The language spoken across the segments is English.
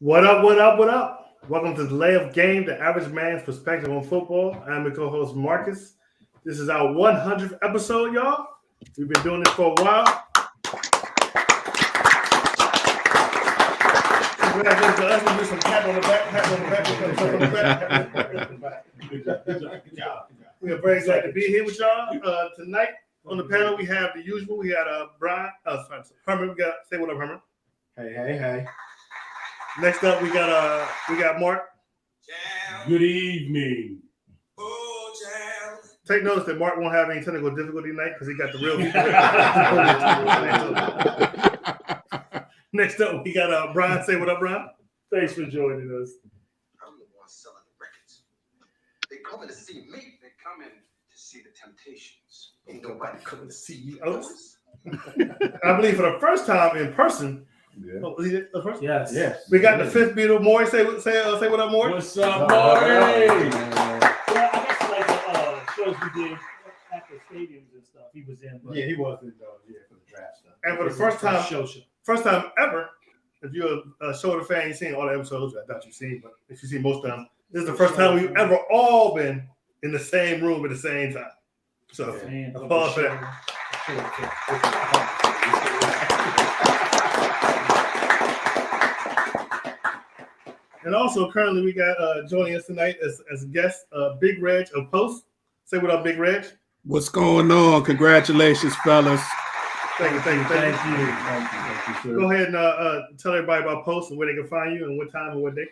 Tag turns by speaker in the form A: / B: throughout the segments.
A: What up, what up, what up? Welcome to the Layup Game, the average man's perspective on football. I'm your co-host, Marcus. This is our 100th episode, y'all. We've been doing this for a while. Congratulations to us. We do some pat on the back. We are very excited to be here with y'all. Tonight on the panel, we have the usual. We had Brian, Herman. We got, say what up, Herman.
B: Hey.
A: Next up, we got Mark.
C: Good evening.
A: Take notice that Mark won't have any technical difficulty tonight because he got the real people. Next up, we got Brian. Say what up, Brian.
C: Thanks for joining us.
D: I'm the one selling the records. They coming to see me. They're coming to see the Temptations.
A: Ain't nobody coming to see you, Otis. I believe for the first time in person.
B: Yeah.
A: Oh, was he the first?
C: Yes.
A: We got the fifth Beatle, Maury. Say what up, Maury.
C: What's up, Maury?
E: Yeah, I guess like the shows we did at the stadiums and stuff, he was in. But
B: Yeah, he was in for the draft stuff.
A: And for the first time ever, if you're a shoulder fan, you've seen all the episodes. I thought you've seen, but if you've seen most of them, this is the first time we've ever all been in the same room at the same time. So, applause for that. And also, currently, we got joining us tonight as a guest, Big Reg of Post. Say what up, Big Reg.
F: What's going on? Congratulations, fellas.
A: Thank you.
C: Thank you, sir.
A: Go ahead and tell everybody about Post and where they can find you and what time and what day.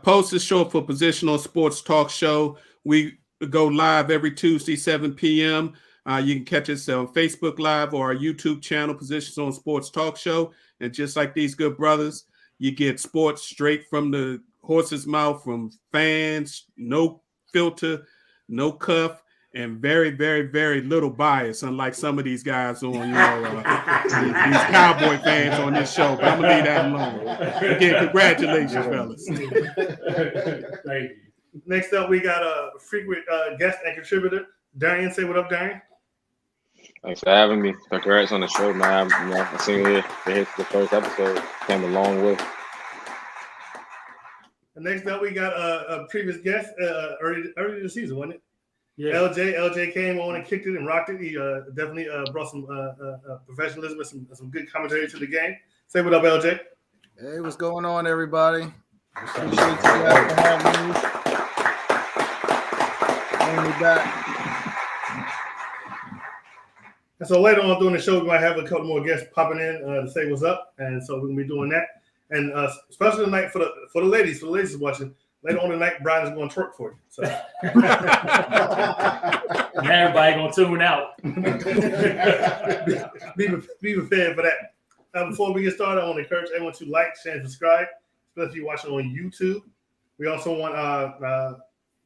F: Post is short for Positional Sports Talk Show. We go live every Tuesday, 7 p.m. You can catch us on Facebook Live or our YouTube channel, Positions on Sports Talk Show. And just like these good brothers, you get sports straight from the horse's mouth, from fans, no filter, no cuff, and very, very, very little bias, unlike some of these guys on, these Cowboy fans on this show. But I'm going to leave that alone. Again, congratulations, fellas.
C: Thank you.
A: Next up, we got a frequent guest and contributor, Darian. Say what up, Darian.
G: Thanks for having me. Congrats on the show, man. I seen it. It's the first episode. Came a long way.
A: And next up, we got a previous guest early this season, wasn't it?
C: Yeah.
A: LJ came on and kicked it and rocked it. He definitely brought some professionalism and some good commentary to the game. Say what up, LJ.
H: Hey, what's going on, everybody? Appreciate you guys for having me. Bring me back.
A: And so later on during the show, we might have a couple more guests popping in to say what's up. And so we're going to be doing that. And especially tonight for the ladies watching, later on tonight, Brian is going to twerk for you. So
E: and everybody gonna tune out.
A: be prepared for that. Before we get started, I want to encourage everyone to like, share, and subscribe, especially if you're watching on YouTube. We also want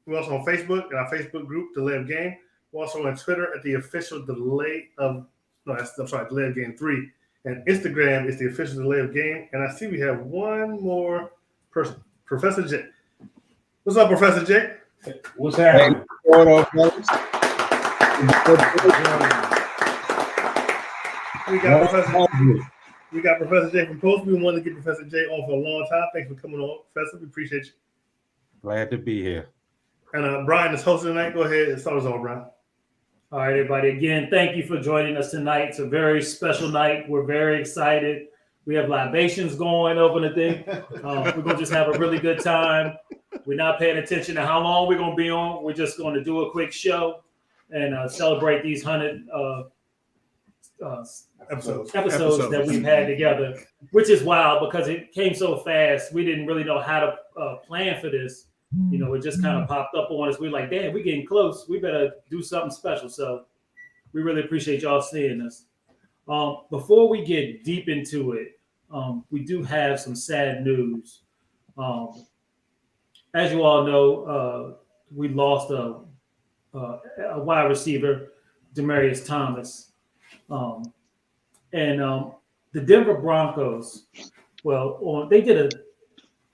A: we're also on Facebook in our Facebook group, The Layup Game. We're also on Twitter at the official Delay of Delay of Game 3. And Instagram is the official Delay of Game. And I see we have one more person, Professor J. What's up, Professor J?
C: What's happening?
A: We got Professor J from Post. We wanted to get Professor J on for a long time. Thanks for coming on, Professor. We appreciate you.
B: Glad to be here.
A: And Brian is hosting tonight. Go ahead and start us off, Brian.
E: All right, everybody. Again, thank you for joining us tonight. It's a very special night. We're very excited. We have libations going over the thing. We're going to just have a really good time. We're not paying attention to how long we're going to be on. We're just going to do a quick show and celebrate these 100 episodes that we've had together, which is wild because it came so fast. We didn't really know how to plan for this. You know, it just kind of popped up on us. We're like, damn, we're getting close. We better do something special. So we really appreciate y'all seeing us. Before we get deep into it, we do have some sad news. As you all know, we lost a wide receiver, Demaryius Thomas. And the Denver Broncos, they did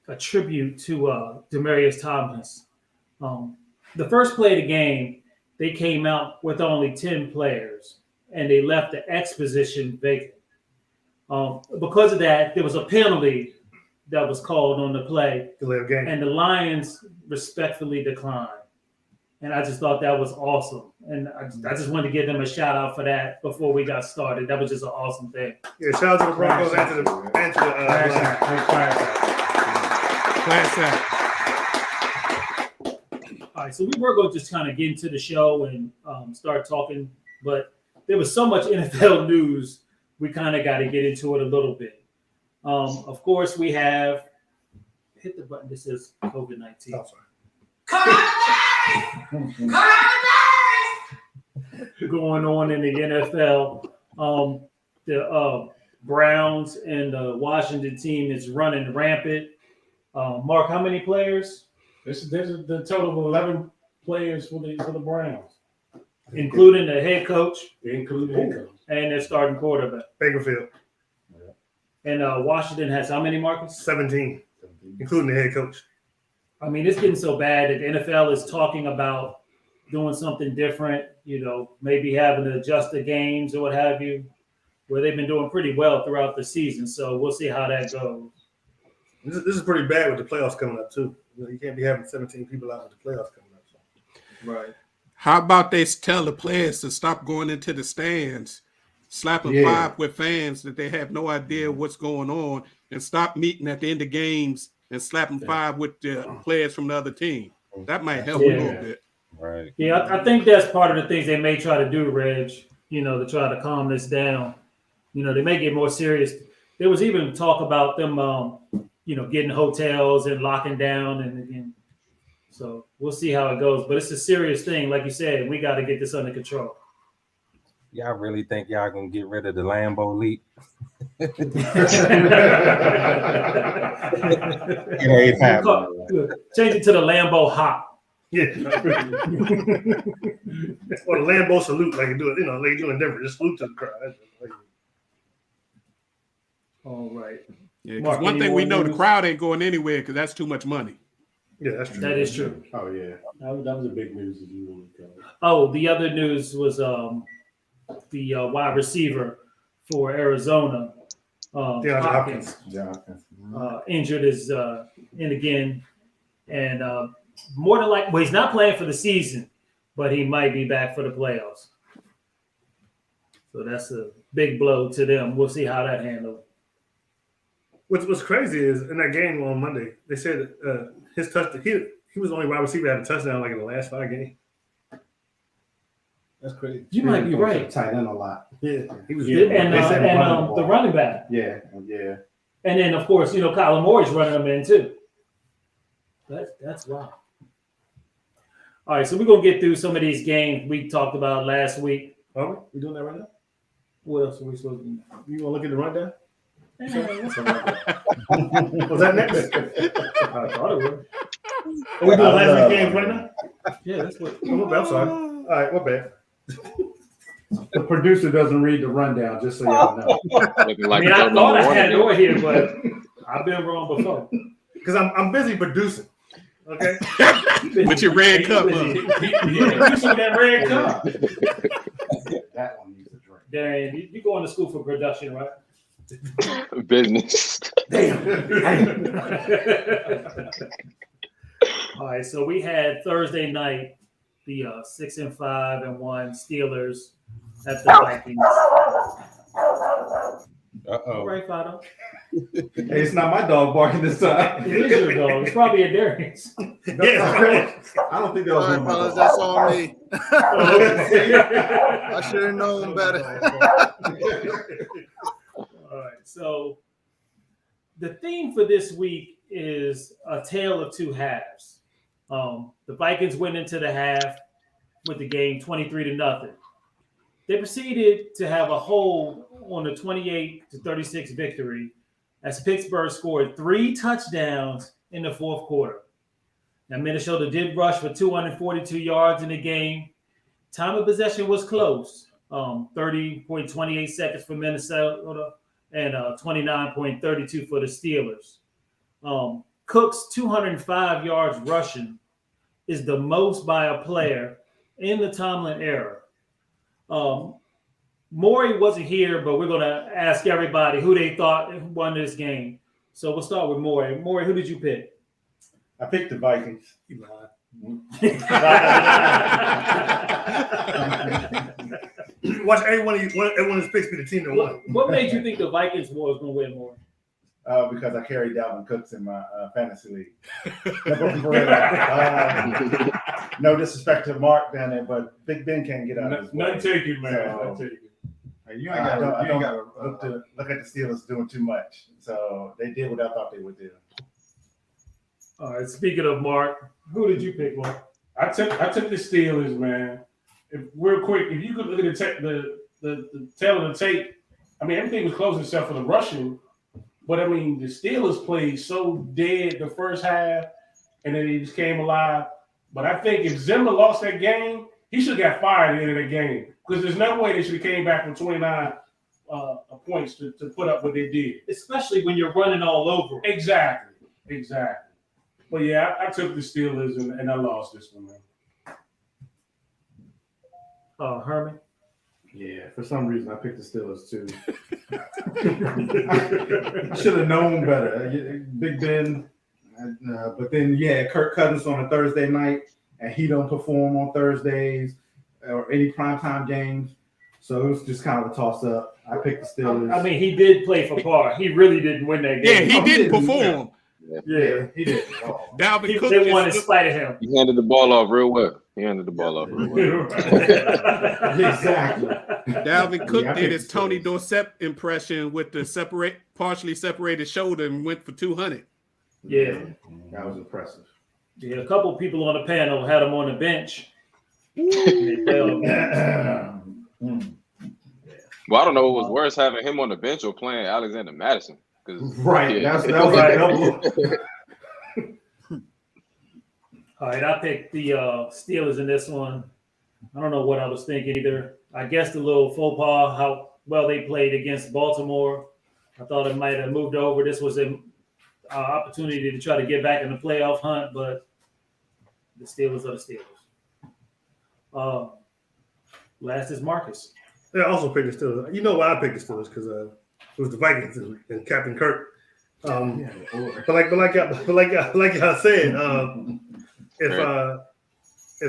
E: a tribute to Demaryius Thomas. The first play of the game, they came out with only 10 players, and they left the X position vacant. Because of that, there was a penalty that was called on the play,
A: Delay of game.
E: and the Lions respectfully declined. And I just thought that was awesome. And I just wanted to give them a shout out for that before we got started. That was just an awesome thing.
A: Yeah, shout out to the Broncos and to the
C: Class
A: Lions.
C: act. Class act.
F: Class act.
E: All right, so we were going to just kind of get into the show and start talking, but there was so much NFL news, we kind of got to get into it a little bit. Of course, we have hit the button that says COVID-19.
A: Oh, sorry.
E: Going on in the NFL. The Browns and the Washington team is running rampant. Mark, how many players?
C: There's the total of 11 players for the Browns,
E: Including the head coach
C: including income.
E: and their starting quarterback.
A: Bakerfield,
E: And Washington has how many, Marcus?
A: 17, including the head coach.
E: I mean, it's getting so bad that the NFL is talking about doing something different, maybe having to adjust the games or what have you, where they've been doing pretty well throughout the season. So we'll see how that goes.
A: This is pretty bad with the playoffs coming up, too. You can't be having 17 people out with the playoffs coming up. So.
E: Right.
F: How about they tell the players to stop going into the stands, slapping five with fans that they have no idea what's going on, and stop meeting at the end of games and slapping five with the players from the other team. That might help a little bit.
B: Right.
E: Yeah, I think that's part of the things they may try to do, Reg, to try to calm this down. They may get more serious. There was even talk about them, getting hotels and locking down. And again, so we'll see how it goes. But it's a serious thing. Like you said, we got to get this under control.
B: Y'all really think y'all gonna get rid of the Lambeau leap? It ain't happening.
E: Change it to the Lambeau hop.
A: Yeah. Or the Lambeau salute, like you do it, like you do in Denver. Just salute to the crowd.
E: All right.
F: Yeah, because
E: Mark,
F: one
E: any
F: thing we
E: more
F: know, the
E: news?
F: crowd ain't going anywhere because that's too much money.
A: Yeah, that's true.
E: That is true.
C: Oh yeah, that was a big news as you want to cover.
E: Oh, the other news was the wide receiver for Arizona,
A: DeAndre
E: Hopkins,
B: Yeah.
E: injured is in again, and more than likely, well, he's not playing for the season, but he might be back for the playoffs. So that's a big blow to them. We'll see how that handles.
A: What's crazy is in that game on Monday, they said his touchdown. He was the only wide receiver that had a touchdown like in the last 5 games.
B: That's crazy.
E: You might be right.
B: Tight end a lot.
A: Yeah, he was.
E: And
A: they said
E: the running back,
B: Yeah.
E: and then of course Kyler Murray's running them in too. That's wow. All right, so we're gonna get through some of these games we talked about last week.
A: Are we doing that right now?
E: What else are we supposed to do?
A: You want to look at the rundown?
E: Yeah,
A: Was that next?
E: I thought it was.
A: Are we doing last week's games right now?
E: Yeah, that's what.
A: Oh, my bad, I'm sorry. All right, what bad?
C: The producer doesn't read the rundown, just so y'all know.
G: Looking
E: I
G: like
E: mean, I
G: Joe
E: thought I
G: number
E: had it
G: one.
E: over here, but I've been wrong before.
A: Because I'm busy producing. Okay.
F: With your red cup
E: You
F: on.
E: see that red cup?
B: That one needs a drink.
E: Darian, you going to school for production, right?
G: Business.
E: All right, so we had Thursday night the 6-5-1 Steelers at the Vikings. All
B: Uh-oh.
E: right, Fado.
C: Hey, it's not my dog barking this time.
E: It is your dog. It's probably a Darian's.
A: Yeah.
C: I don't think that
H: All
C: was
H: right,
C: one of my
H: fellas,
C: dogs.
H: that's on me.
E: All
H: I should have known better.
E: right, so the theme for this week is a tale of two halves. The Vikings went into the half with the game 23-0. They proceeded to have a hold on the 28-36 victory as Pittsburgh scored 3 touchdowns in the fourth quarter. Now, Minnesota did rush for 242 yards in the game. Time of possession was close, 30.28 seconds for Minnesota and 29.32 for the Steelers. Cook's 205 yards rushing is the most by a player in the Tomlin era. Maury wasn't here, but we're going to ask everybody who they thought won this game. So we'll start with Maury. Maury, who did you pick?
C: I picked the Vikings.
A: You lied. Watch everyone of his picks be the team that won.
E: What made you think the Vikings was going to win more?
C: Because I carried Dalvin Cooks in my fantasy league. No disrespect to Mark down there, but Big Ben can't get out of his way.
I: None taken, man.
C: So,
I: None taken.
C: You ain't got to look at the Steelers doing too much. So they did what I thought they would do.
E: All right. Speaking of Mark, who did you pick, Mark?
I: I took the Steelers, man. Real quick, if you could look at the tail of the tape, I mean, everything was close except for the rushing. But I mean, the Steelers played so dead the first half, and then they just came alive. But I think if Zimmer lost that game, he should have got fired at the end of the game, because there's no way they should have came back from 29 points to put up what they did.
E: Especially when you're running all over.
I: Exactly. But yeah, I took the Steelers and I lost this one, man.
E: Herman.
C: Yeah, for some reason I picked the Steelers too. I should have known better. Big Ben, but then Kirk Cousins on a Thursday night, and he don't perform on Thursdays or any primetime games, so it was just kind of a toss up. I picked the Steelers.
E: I mean, he did play for par. He really didn't win that
F: Yeah,
E: game.
F: he didn't perform.
E: Yeah,
C: he did.
F: Dalvin Cook
E: they won in spite of him.
G: He handed the ball off real well.
C: Exactly.
F: Dalvin Cook
C: Yeah, I
F: did
C: picked
F: his
C: the
F: Tony
C: Steelers.
F: Dorsett impression with the partially separated shoulder and went for 200.
E: Yeah.
C: That was impressive.
E: Yeah, a couple people on the panel had him on the bench. They failed.
G: Well, I don't know what was worse, having him on the bench or playing Alexander Madison.
C: Right.
G: Yeah.
C: That was a double.
E: All right, I picked the Steelers in this one. I don't know what I was thinking either. I guess the little faux pas, how well they played against Baltimore. I thought it might have moved over. This was an opportunity to try to get back in the playoff hunt, but the Steelers are the Steelers. Last is Marcus.
A: Yeah, I also picked the Steelers. You know why I picked the Steelers? Because it was the Vikings and Captain Kirk. But like y'all said, if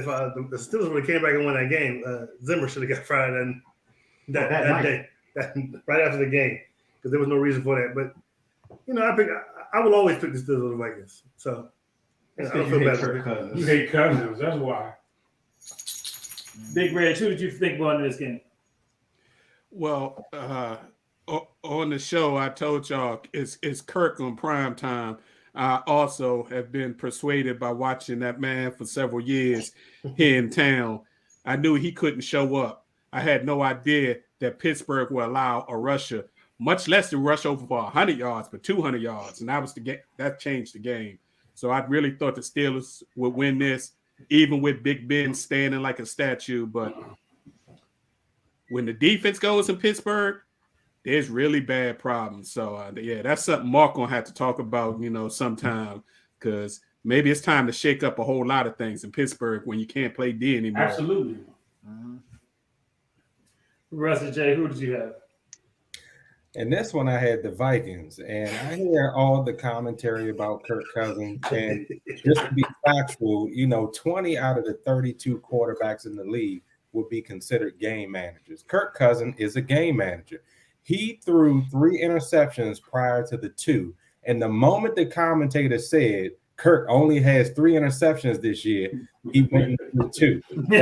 A: the Steelers would have came back and won that game, Zimmer should have got fired that day, right after the game, because there was no reason for that. But I will always pick the Steelers over the Vikings. So I don't feel bad for it.
I: You hate Cousins, that's why.
E: Big Reg, who did you think won this game?
F: Well, on the show, I told y'all it's Kirk on prime time. I also have been persuaded by watching that man for several years here in town. I knew he couldn't show up. I had no idea that Pittsburgh would allow a rusher, much less to rush over for 100 yards, but 200 yards, and that changed the game. So I really thought the Steelers would win this, even with Big Ben standing like a statue. But when the defense goes in Pittsburgh, there's really bad problems. So, that's something Mark going to have to talk about, sometime, because maybe it's time to shake up a whole lot of things in Pittsburgh when you can't play D anymore.
I: Absolutely.
E: Russell J., who did you have?
B: And this one I had the Vikings, and I hear all the commentary about Kirk Cousins. And just to be factual, 20 out of the 32 quarterbacks in the league would be considered game managers. Kirk Cousins is a game manager. He threw 3 interceptions prior to the 2. And the moment the commentator said Kirk only has 3 interceptions this year, he went through 2. When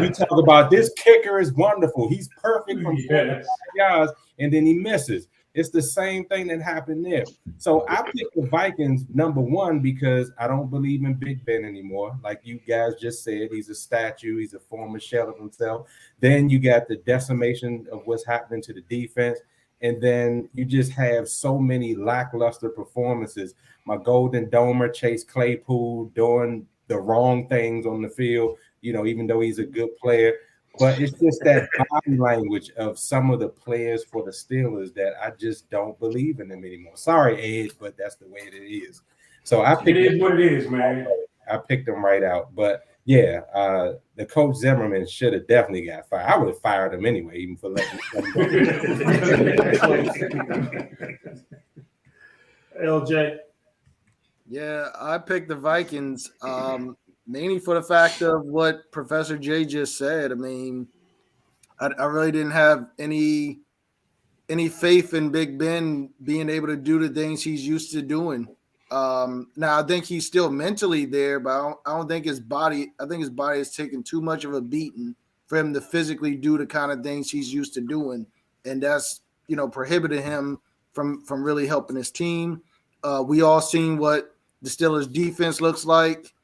B: you talk about this kicker is wonderful. He's perfect from 45 yards, and then he misses. It's the same thing that happened there. So I picked the Vikings number 1 because I don't believe in Big Ben anymore. Like you guys just said, he's a statue. He's a former shell of himself. Then you got the decimation of what's happening to the defense. And then you just have so many lackluster performances. My Golden Domer, Chase Claypool, doing the wrong things on the field, even though he's a good player. But it's just that body language of some of the players for the Steelers that I just don't believe in them anymore. Sorry, Ed, but that's the way it is. So I picked
I: it is what it is, man.
B: I picked them right out. But yeah, the coach Zimmerman should have definitely got fired. I would have fired him anyway, even for letting him.
E: LJ.
H: Yeah, I picked the Vikings mainly for the fact of what Professor J just said. I mean, I really didn't have any faith in Big Ben being able to do the things he's used to doing. Now I think he's still mentally there, but I don't think his body. I think his body has taken too much of a beating for him to physically do the kind of things he's used to doing, and that's prohibited him from really helping his team. We all seen what the Steelers defense looks like.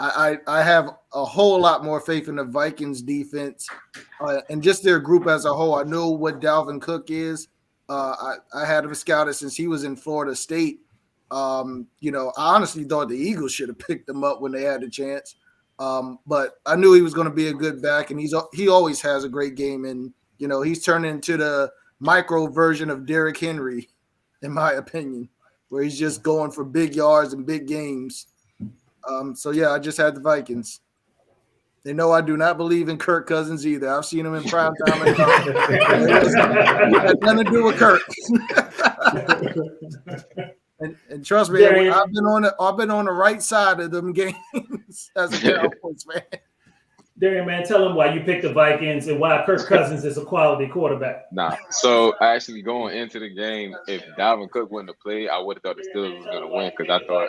H: I have a whole lot more faith in the Vikings defense and just their group as a whole. I know what Dalvin Cook is. I had him scouted since he was in Florida State. I honestly thought the Eagles should have picked him up when they had the chance. But I knew he was going to be a good back, and he always has a great game. And, he's turning into the micro version of Derrick Henry, in my opinion, where he's just going for big yards and big games. So, yeah, I just had the Vikings. They know I do not believe in Kirk Cousins either. I've seen him in prime time. It had nothing to do with Kirk. and trust me,
E: Darian.
H: I've been on the right side of them games as a Cowboys fan.
E: Darian, man, tell them why you picked the Vikings and why Kirk Cousins is a quality quarterback.
G: Nah. So actually going into the game, if Dalvin Cook wouldn't have played, I would have thought the Steelers was going to win because I thought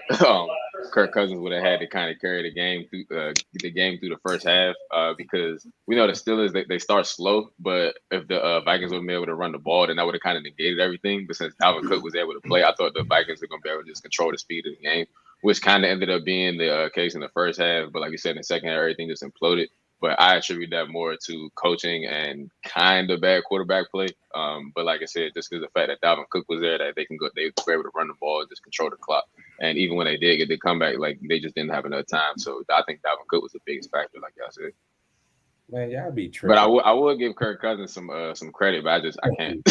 G: Kirk Cousins would have had to kind of carry the game through the first half because we know the Steelers they start slow, but if the Vikings would have been able to run the ball, then that would have kind of negated everything. But since Dalvin Cook was able to play, I thought the Vikings were going to be able to just control the speed of the game, which kind of ended up being the case in the first half. But like you said, in the second half, everything just imploded. But I attribute that more to coaching and kind of bad quarterback play. But like I said, just because the fact that Dalvin Cook was there, that they were able to run the ball, just control the clock. And even when they did get the comeback, like they just didn't have enough time. So I think Dalvin Cook was the biggest factor, like y'all said.
B: Man, y'all be tripping.
G: But I would give Kirk Cousins some credit, but I can't.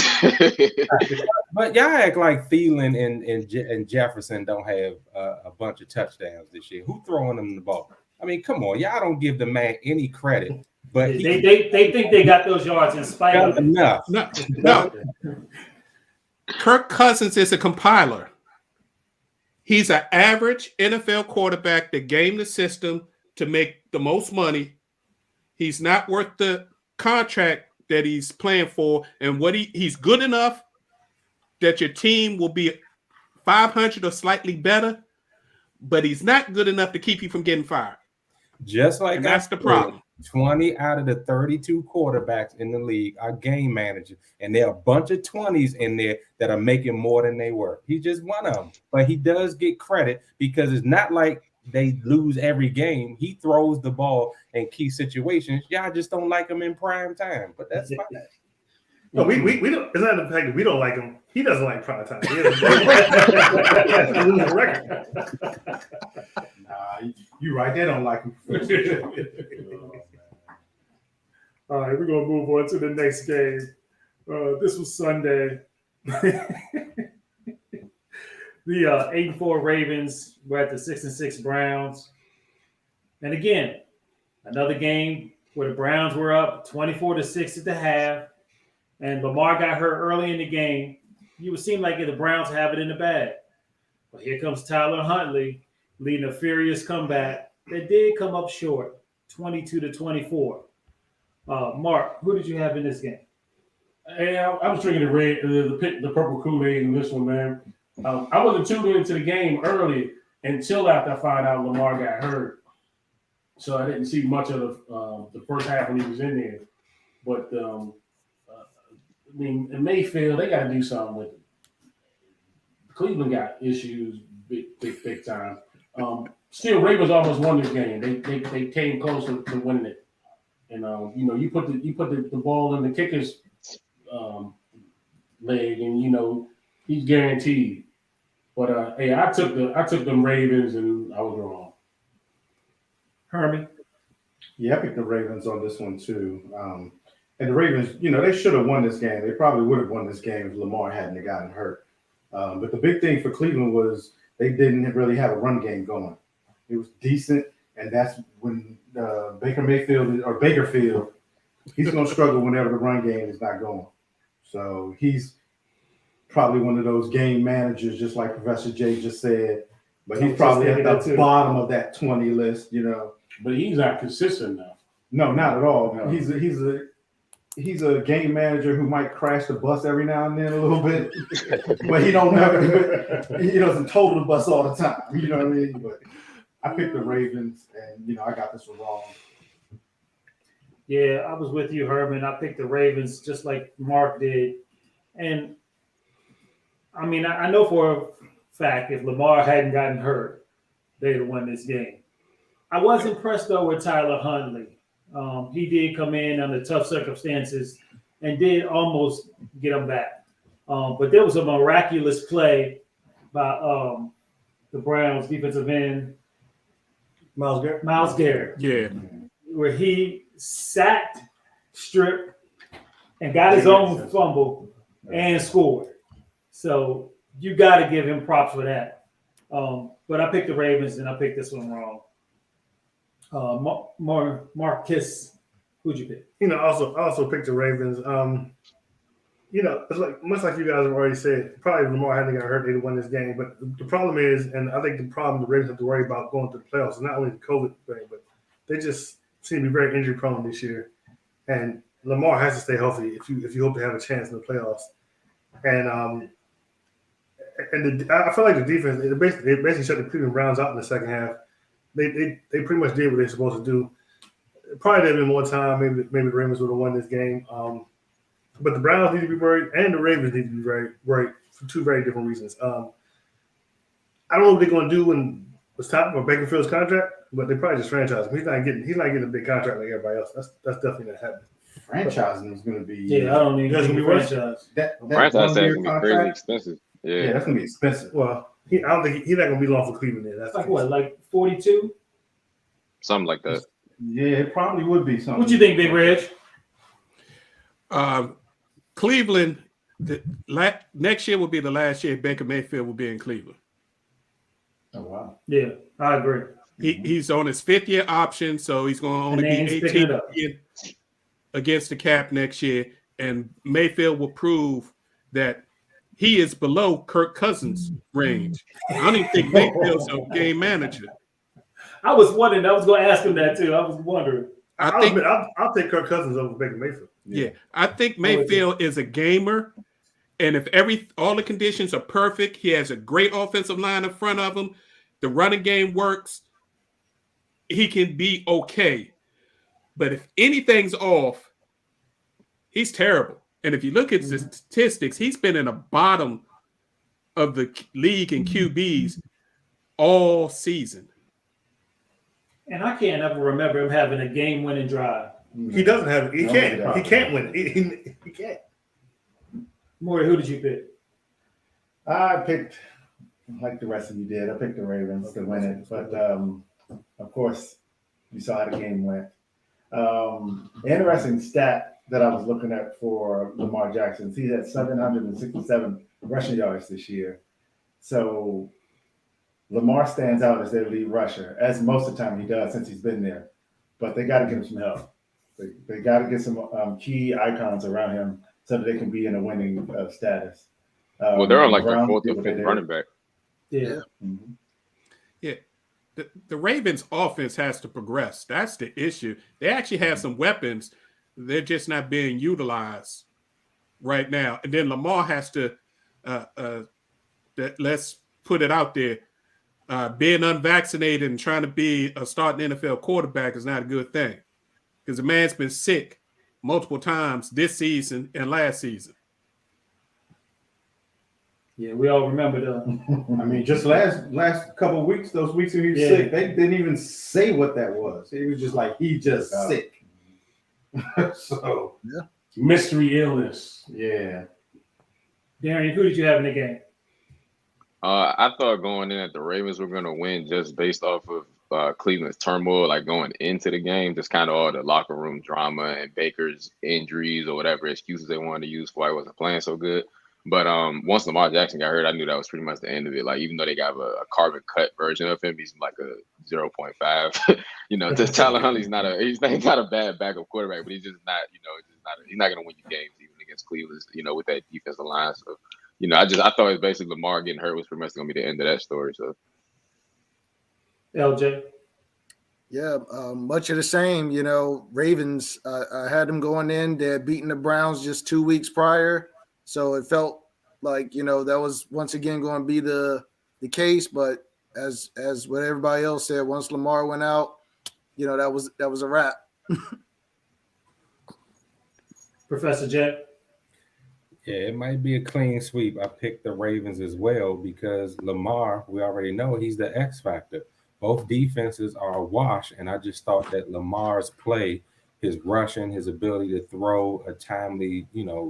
B: But y'all act like Thielen and Jefferson don't have a bunch of touchdowns this year. Who throwing them the ball? I mean, come on, y'all don't give the man any credit. But
E: they think they got those yards in spite of it.
B: enough.
F: No. Kirk Cousins is a compiler. He's an average NFL quarterback that gamed the system to make the most money. He's not worth the contract that he's playing for, and he's good enough that your team will be 500 or slightly better, but he's not good enough to keep you from getting fired.
B: Just like
F: that's the problem.
B: 20 out of the 32 quarterbacks in the league are game managers, and there are a bunch of 20s in there that are making more than they were. He's just one of them, but he does get credit because it's not like they lose every game. He throws the ball in key situations. Y'all just don't like him in prime time, but that's fine.
A: No, we don't. It's not the fact that we don't like him. He doesn't like prime time.
C: Nah, you're right. They don't like him.
E: All right, we're going to move on to the next game. This was Sunday. The 8-4 Ravens were at the 6-6 Browns. And again, another game where the Browns were up 24-6 at the half. And Lamar got hurt early in the game. You would seem like the Browns have it in the bag. But here comes Tyler Huntley leading a furious comeback. They did come up short, 22-24. Mark, who did you have in this game?
I: Hey, I was drinking the purple Kool-Aid in this one, man. I wasn't tuned into the game early until after I found out Lamar got hurt. So I didn't see much of the first half when he was in there. But I mean, in Mayfield, they got to do something with it. Cleveland got issues big time. Still, Ravens almost won this game. They came close to winning it. And you put the ball in the kicker's leg, and he's guaranteed. But hey, I took them Ravens, and I was wrong.
E: Herman?
C: Yeah, I picked the Ravens on this one too. And the Ravens, they should have won this game. They probably would have won this game if Lamar hadn't gotten hurt. But the big thing for Cleveland was they didn't really have a run game going. It was decent, and that's when Bakerfield, he's going to struggle whenever the run game is not going. So he's probably one of those game managers, just like Professor Jay just said. But
E: I
C: he's
E: was
C: probably
E: just
C: at
E: thinking
C: the
E: that too.
C: bottom of that 20 list, you know.
I: But he's not consistent enough.
C: No, not at all.
I: No.
C: He's a game manager who might crash the bus every now and then a little bit, but he doesn't total the bus all the time. You know what I mean? But I picked the Ravens, and I got this one wrong.
E: Yeah, I was with you, Herman. I picked the Ravens just like Mark did. And I mean, I know for a fact if Lamar hadn't gotten hurt, they'd have won this game. I was impressed though with Tyler Huntley. He did come in under tough circumstances and did almost get him back. But there was a miraculous play by the Browns defensive end, Myles Garrett,
F: Yeah.
E: where he sacked, stripped, and got his own fumble and scored. So you got to give him props for that. But I picked the Ravens, and I picked this one wrong. Marcus, who'd you pick?
A: I also picked the Ravens. It's like much like you guys have already said, probably Lamar hadn't got hurt, they'd have won this game. But the problem is, and I think the problem the Ravens have to worry about going to the playoffs is not only the COVID thing, but they just seem to be very injury prone this year. And Lamar has to stay healthy if you hope to have a chance in the playoffs. And I feel like the defense they basically shut the Cleveland Browns out in the second half. They pretty much did what they're supposed to do. Probably there had been more time. Maybe the Ravens would have won this game. But the Browns need to be worried, and the Ravens need to be very worried for two very different reasons. I don't know what they're going to do when it's time for Baker Field's contract, but they probably just franchise him. He's not getting a big contract like everybody else. That's definitely not happening.
C: Franchising is going to be
E: Yeah, I don't need
A: That's
E: to
A: gonna
E: be
A: be worse.
E: franchise.
C: that
G: Franchise tag's
C: 1 year
G: gonna be crazy
C: contract.
G: expensive.
C: Yeah,
G: Yeah.
C: that's going to be expensive.
A: Well, I don't think he's not going to be long for Cleveland. Then that's
E: It's like what, like 42?
G: Something like that.
C: Yeah, it probably would be something.
E: What you think, Big Reg?
F: Cleveland, next year will be the last year Baker Mayfield will be in Cleveland.
C: Oh wow.
E: Yeah, I agree.
F: He's on his 5th-year option, so he's going to only
E: And
F: be
E: he's picking it
F: 18
E: up.
F: million against the cap next year. And Mayfield will prove that he is below Kirk Cousins' range. I don't even think Mayfield's a game manager.
E: I was wondering. I was going to ask him that too. I was wondering.
A: I'll take Kirk Cousins over Baker Mayfield.
F: Yeah, I think Mayfield is a gamer, and if all the conditions are perfect, he has a great offensive line in front of him. The running game works. He can be okay, but if anything's off, he's terrible. And if you look at the statistics, he's been in the bottom of the league in QBs all season.
E: And I can't ever remember him having a game-winning drive.
A: He doesn't have. He
C: No,
A: can't.
C: he doesn't.
A: He can't win. He can't.
E: Maury, who did you pick?
C: I picked, like the rest of you did, I picked the Ravens to win it. But, of course, you saw how the game went. Interesting stat that I was looking at for Lamar Jackson. He's at 767 rushing yards this year. So Lamar stands out as their lead rusher, as most of the time he does since he's been there. But they got to give him some help. They got to get some key icons around him so that they can be in a winning status.
G: Well, they're on like the
C: Browns
G: 4th
C: did
G: or
C: what they
G: 5th
C: did.
G: running back.
E: Yeah.
C: Mhm.
F: Yeah. The Ravens offense has to progress. That's the issue. They actually have some weapons. They're just not being utilized right now. And then Lamar has to, let's put it out there, being unvaccinated and trying to be a starting NFL quarterback is not a good thing because the man's been sick multiple times this season and last season.
E: Yeah, we all remember the.
C: I mean, just last couple of weeks, those weeks when he was
E: Yeah.
C: sick, they didn't even say what that was. It was just like he just sick. So
I: Mystery illness.
C: yeah,
E: Darian, who did you have in the game?
G: I thought going in that the Ravens were going to win just based off of Cleveland's turmoil, like going into the game, just kind of all the locker room drama and Baker's injuries or whatever excuses they wanted to use for why he wasn't playing so good. But once Lamar Jackson got hurt, I knew that was pretty much the end of it. Like, even though they got a carbon cut version of him, he's like a 0.5. Tyler Huntley's not a bad backup quarterback, but he's just not, he's not going to win you games even against Cleveland, with that defensive line. So I thought it was basically Lamar getting hurt was pretty much going to be the end of that story. So,
E: LJ.
H: Yeah, much of the same. Ravens, I had them going in. They had beaten the Browns just 2 weeks prior. So it felt like, that was once again going to be the case. But as what everybody else said, once Lamar went out, that was a wrap.
E: Professor Jet.
B: Yeah, it might be a clean sweep. I picked the Ravens as well because Lamar, we already know he's the X factor. Both defenses are awash, and I just thought that Lamar's play, his rushing, his ability to throw a timely,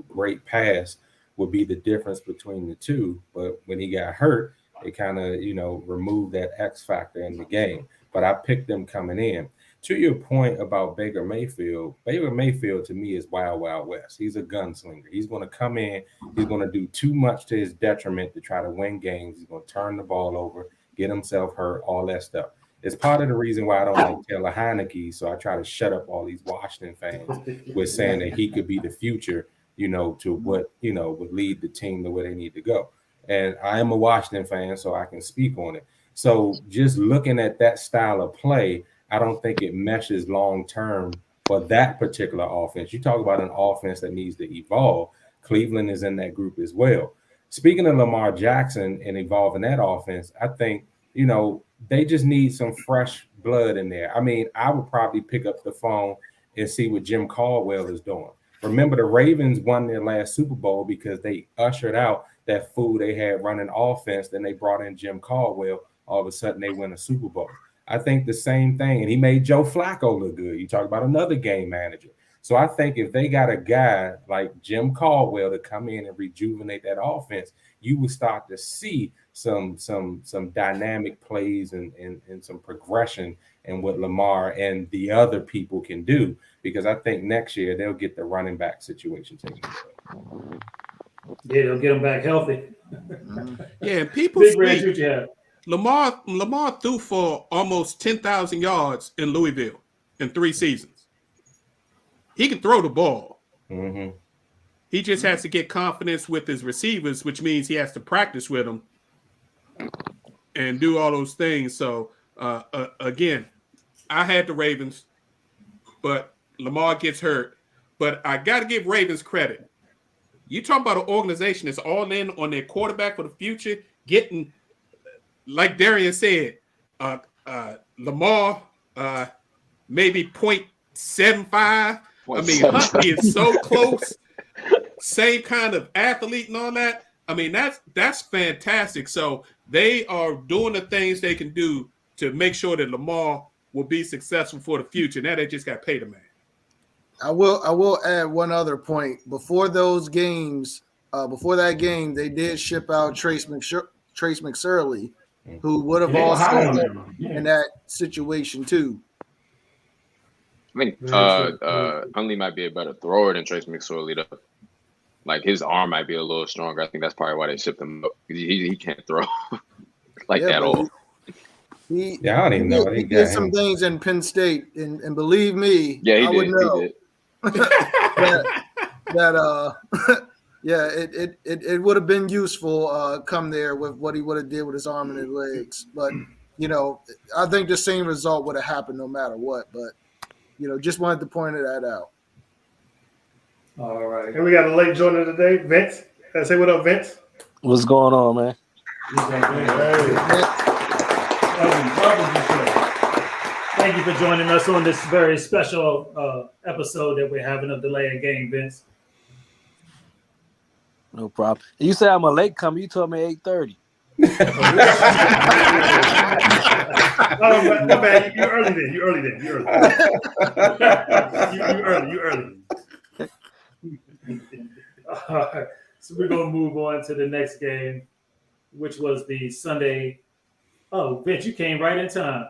B: great pass would be the difference between the two. But when he got hurt, it kind of, removed that X factor in the game. But I picked them coming in. To your point about Baker Mayfield to me is Wild Wild West. He's a gunslinger. He's going to come in. He's going to do too much to his detriment to try to win games. He's going to turn the ball over, get himself hurt, all that stuff. It's part of the reason why I don't like Taylor Heineke. So I try to shut up all these Washington fans with saying that he could be the future, to what, would lead the team to where they need to go. And I am a Washington fan, so I can speak on it. So just looking at that style of play, I don't think it meshes long term for that particular offense. You talk about an offense that needs to evolve. Cleveland is in that group as well. Speaking of Lamar Jackson and evolving that offense, I think, they just need some fresh blood in there. I mean, I would probably pick up the phone and see what Jim Caldwell is doing. Remember, the Ravens won their last Super Bowl because they ushered out that fool they had running offense. Then they brought in Jim Caldwell. All of a sudden, they win a Super Bowl. I think the same thing. And he made Joe Flacco look good. You talk about another game manager. So I think if they got a guy like Jim Caldwell to come in and rejuvenate that offense, you will start to see some dynamic plays and some progression in what Lamar and the other people can do. Because I think next year they'll get the running back situation taken care of.
E: Yeah, they'll get them back healthy.
F: Yeah, people
E: Big Red, what you have?
F: Lamar threw for almost 10,000 yards in Louisville in 3 seasons. He can throw the ball.
B: Mm-hmm.
F: He just has to get confidence with his receivers, which means he has to practice with them and do all those things. So, again, I had the Ravens, but Lamar gets hurt. But I got to give Ravens credit. You talk about an organization that's all in on their quarterback for the future, getting – like Darian said, Lamar maybe 0.75. I mean, Huntley is so close. Same kind of athlete and all that. I mean, that's fantastic. So they are doing the things they can do to make sure that Lamar will be successful for the future. Now they just got paid a man.
H: I will add one other point. Before those games, before that game, they did ship out Trace McSorley, who would have also been in that situation too.
G: I mean, Huntley might be a better thrower than Trace McSorley, though. Like, his arm might be a little stronger. I think that's probably why they shipped him up. He can't throw like that at all.
H: I don't even know. He did some things in Penn State, and believe me, I would know it would have been useful come there with what he would have did with his arm and his legs. But, I think the same result would have happened no matter what. But, just wanted to point that out.
A: All right. And we got a late joiner today, Vince. Say what up, Vince.
J: What's going on, man?
E: Thank you for joining us on this very special episode that we're having of Delay a Game, Vince.
J: No problem. You said I'm a late comer. You told me 8:30.
A: Oh, my bad. You early then. You early.
E: All right. So we're going to move on to the next game, which was the Sunday. Oh, Vince, you came right in time.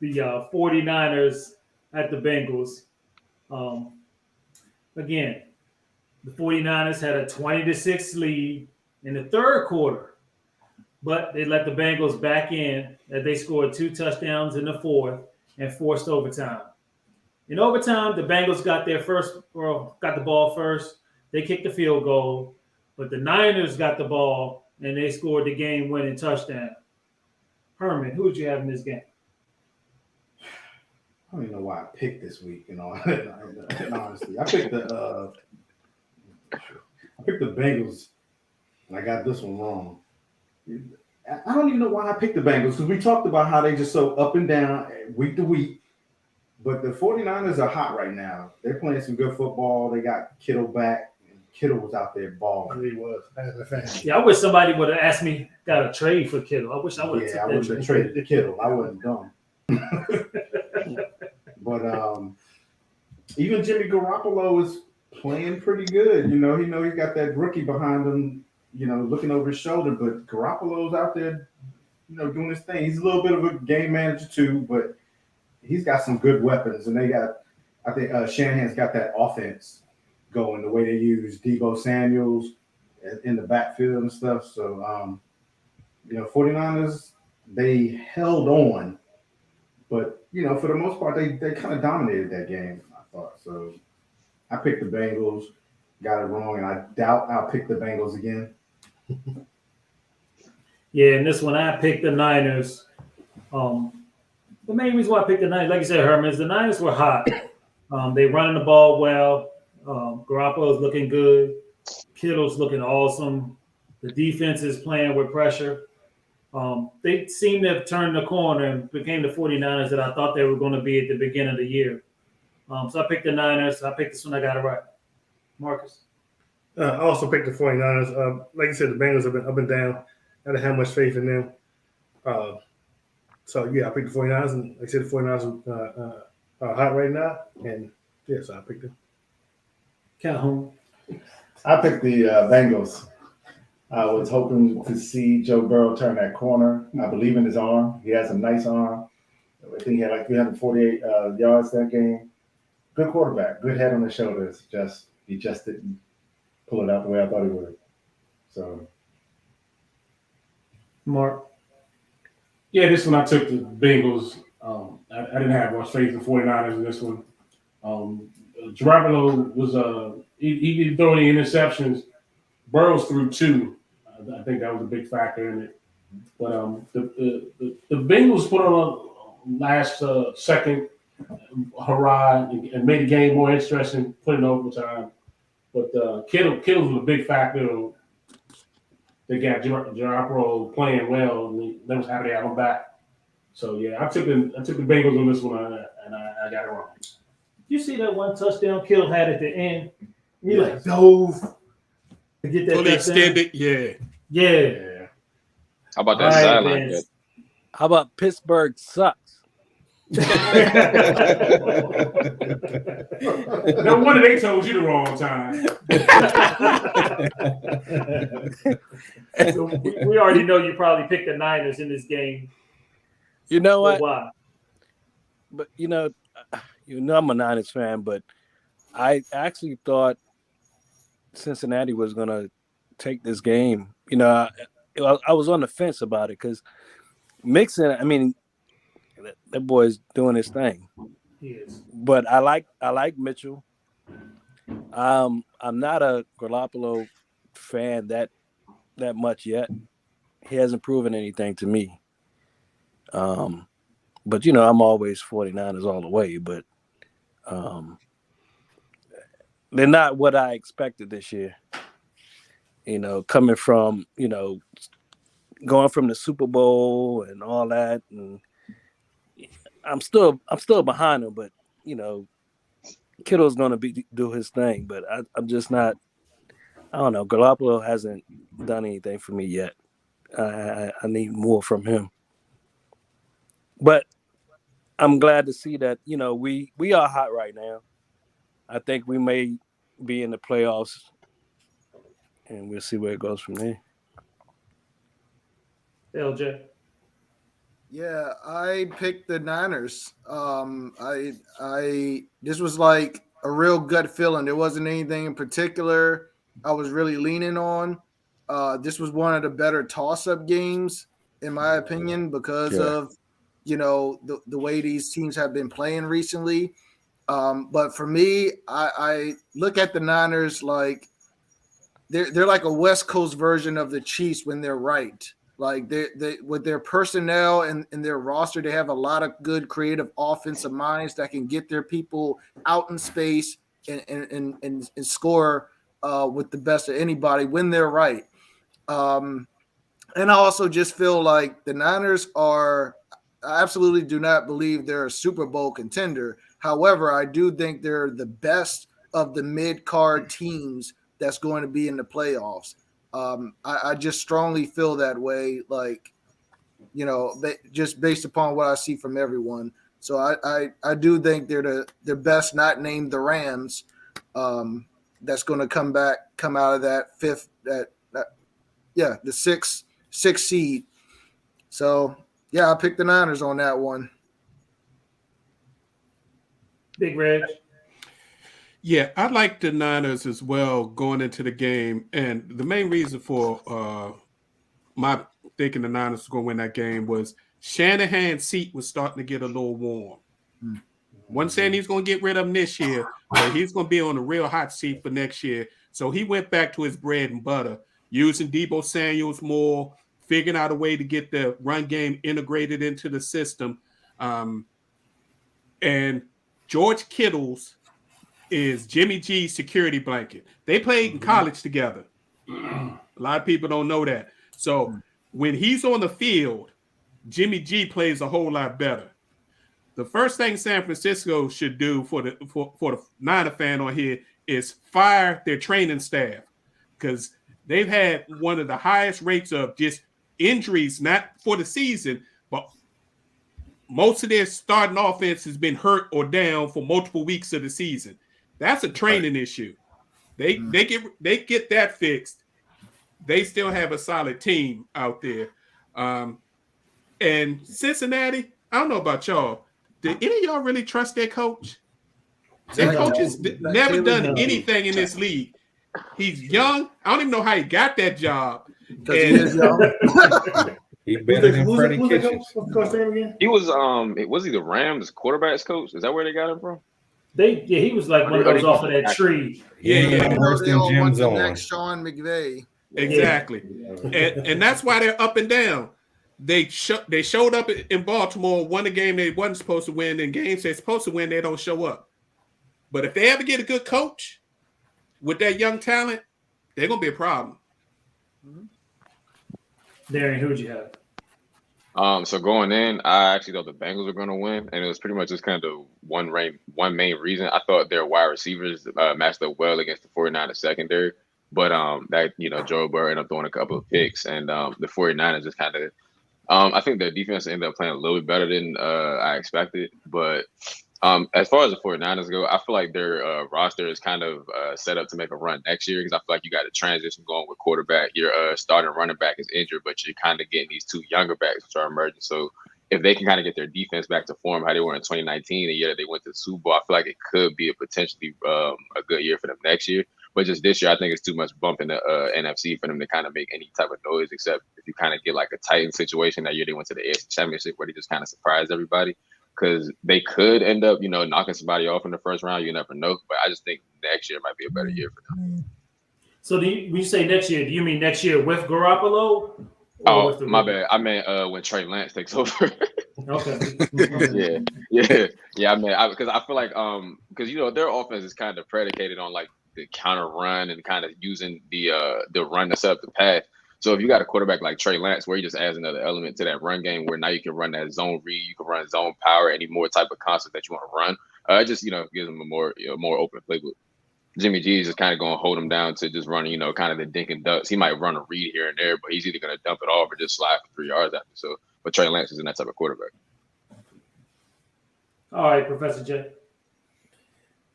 E: The 49ers at the Bengals. Again, the 49ers had a 20-6 lead in the third quarter, but they let the Bengals back in as they scored 2 touchdowns in the fourth and forced overtime. In overtime, the Bengals got the ball first. They kicked the field goal. but the Niners got the ball and they scored the game-winning touchdown. Herman, who would you have in this game?
C: I don't even know why I picked this week. Honestly, I picked the Bengals, and I got this one wrong. I don't even know why I picked the Bengals because we talked about how they just so up and down week to week. But the 49ers are hot right now. They're playing some good football. They got Kittle back. Kittle was out there balling.
A: He was. As a fan.
E: Yeah, I wish somebody would have asked me, got a trade for Kittle. I wish I would have
C: I wouldn't have traded the Kittle. I wouldn't have done. But even Jimmy Garoppolo is playing pretty good. He got that rookie behind him, looking over his shoulder. But Garoppolo's out there, doing his thing. He's a little bit of a game manager too, but he's got some good weapons. And I think Shanahan's got that offense going the way they use Deebo Samuels in the backfield and stuff. So, 49ers, they held on. But, for the most part, they kind of dominated that game, I thought. So I picked the Bengals, got it wrong, and I doubt I'll pick the Bengals again.
E: Yeah, and this one I picked the Niners. The main reason why I picked the Niners, like you said, Herman, is the Niners were hot. They running the ball well. Garoppolo's looking good. Kittle's looking awesome. The defense is playing with pressure. They seem to have turned the corner and became the 49ers that I thought they were going to be at the beginning of the year. So I picked the Niners. I picked this one. I got it right. Marcus?
A: I also picked the 49ers. Like you said, the Bengals have been up and down. I didn't have much faith in them. So, I picked the 49ers. And like I said, the 49ers are hot right now. And, so I picked them.
E: Calhoun?
K: I picked the Bengals. I was hoping to see Joe Burrow turn that corner. I believe in his arm. He has a nice arm. I think he had like 348 yards that game. Good quarterback, good head on his shoulders. He just didn't pull it out the way I thought he would. So,
E: Mark?
I: Yeah, this one I took the Bengals. I didn't have much faith in the 49ers in this one. Garoppolo was he didn't throw any interceptions. Burrows threw 2. I think that was a big factor in it. But the Bengals put on a last second hurrah and made the game more interesting, put in overtime. But Kittle was a big factor. They got Garoppolo playing well, and they was happy to have him back. So I took the Bengals on this one, and I got it wrong.
E: You see that one touchdown Kittle had at the end? He dove to get that
F: Fully
E: touchdown.
F: extended, yeah.
E: Yeah.
G: How about that sideline catch?
J: How about Pittsburgh sucks?
I: No wonder they told you the wrong time.
E: So we already know you probably picked the Niners in this game.
J: You know what?
E: Why?
J: But I'm a Niners fan, but I actually thought Cincinnati was gonna take this game. I was on the fence about it because Mixon. I mean, that boy's doing his thing.
E: He is.
J: But I like Mitchell. I'm not a Garoppolo fan that much yet. He hasn't proven anything to me. But I'm always 49ers all the way. But they're not what I expected this year. Coming from going from the Super Bowl and all that, and I'm still behind him. But Kittle's going to do his thing. But I'm just not. I don't know. Garoppolo hasn't done anything for me yet. I need more from him. But I'm glad to see that we are hot right now. I think we may be in the playoffs, and we'll see where it goes from there.
E: LJ?
H: Yeah, I picked the Niners. This was like a real gut feeling. There wasn't anything in particular I was really leaning on. This was one of the better toss-up games, in my opinion, because of the way these teams have been playing recently. But for me, I look at the Niners like they're like a West Coast version of the Chiefs when they're right. Like they with their personnel and their roster, they have a lot of good creative offensive minds that can get their people out in space and score with the best of anybody when they're right. And I also just feel like the Niners I absolutely do not believe they're a Super Bowl contender. However, I do think they're the best of the mid-card teams that's going to be in the playoffs. I just strongly feel that way, like, just based upon what I see from everyone. So I do think they're the best, not named the Rams, that's going to come out of that fifth, the sixth seed. So yeah, I picked the Niners on that one.
E: Big Reg.
F: Yeah, I like the Niners as well going into the game. And the main reason for my thinking the Niners was going to win that game was Shanahan's seat was starting to get a little warm. Wasn't saying he's going to get rid of him this year, but he's going to be on a real hot seat for next year. So he went back to his bread and butter, using Deebo Samuels more, figuring out a way to get the run game integrated into the system. And George Kittle's is Jimmy G's security blanket. They played in college together. A lot of people don't know that. So when he's on the field, Jimmy G plays a whole lot better. The first thing San Francisco should do for the Niner fan on here is fire their training staff, because they've had one of the highest rates of just injuries, not for the season, but most of their starting offense has been hurt or down for multiple weeks of the season. That's a training issue. They get that fixed. They still have a solid team out there. And Cincinnati, I don't know about y'all. Did any of y'all really trust their coach? Their coach has never done anything in this league. He's young. I don't even know how he got that job.
H: He is young.
B: He better than Freddie Kitchens.
G: He was he the Rams quarterback's coach? Is that where they got him from?
E: He was like one of those off of that tree.
B: Yeah, worse than Jim Zorn.
H: Next Sean McVay.
F: Exactly. And that's why they're up and down. They showed up in Baltimore, won a game they wasn't supposed to win, and games they're supposed to win, they don't show up. But if they ever get a good coach with that young talent, they're going to be a problem.
E: Darian, who would you have?
G: So going in, I actually thought the Bengals were going to win, and it was pretty much just kind of one main reason. I thought their wide receivers matched up well against the 49ers secondary, but Joe Burrow ended up throwing a couple of picks, and the 49ers just kind of I think their defense ended up playing a little bit better than I expected. But as far as the 49ers go, I feel like their roster is kind of set up to make a run next year, because I feel like you got a transition going with quarterback. Your starting running back is injured, but you're kind of getting these two younger backs which are emerging. So if they can kind of get their defense back to form how they were in 2019, the year that they went to the Super Bowl, I feel like it could be a potentially a good year for them next year. But just this year, I think it's too much bump in the NFC for them to kind of make any type of noise, except if you kind of get like a Titan situation. That year they went to the AFC Championship where they just kind of surprised everybody, because they could end up, knocking somebody off in the first round. You never know. But I just think next year might be a better year for them.
E: So when you say next year, do you mean next year with Garoppolo?
G: Oh, my bad. I meant when Trey Lance takes over.
E: Okay.
G: Yeah. I mean, because I feel like because their offense is kind of predicated on like the counter run and kind of using the run to set up the pass. So if you got a quarterback like Trey Lance, where he just adds another element to that run game, where now you can run that zone read, you can run zone power, any more type of concept that you want to run, it just gives them a more open playbook. Jimmy G is just kind of going to hold him down to just running, kind of the dink and ducks. He might run a read here and there, but he's either going to dump it off or just slide for 3 yards after. So, but Trey Lance isn't that type of quarterback.
E: All right, Professor J.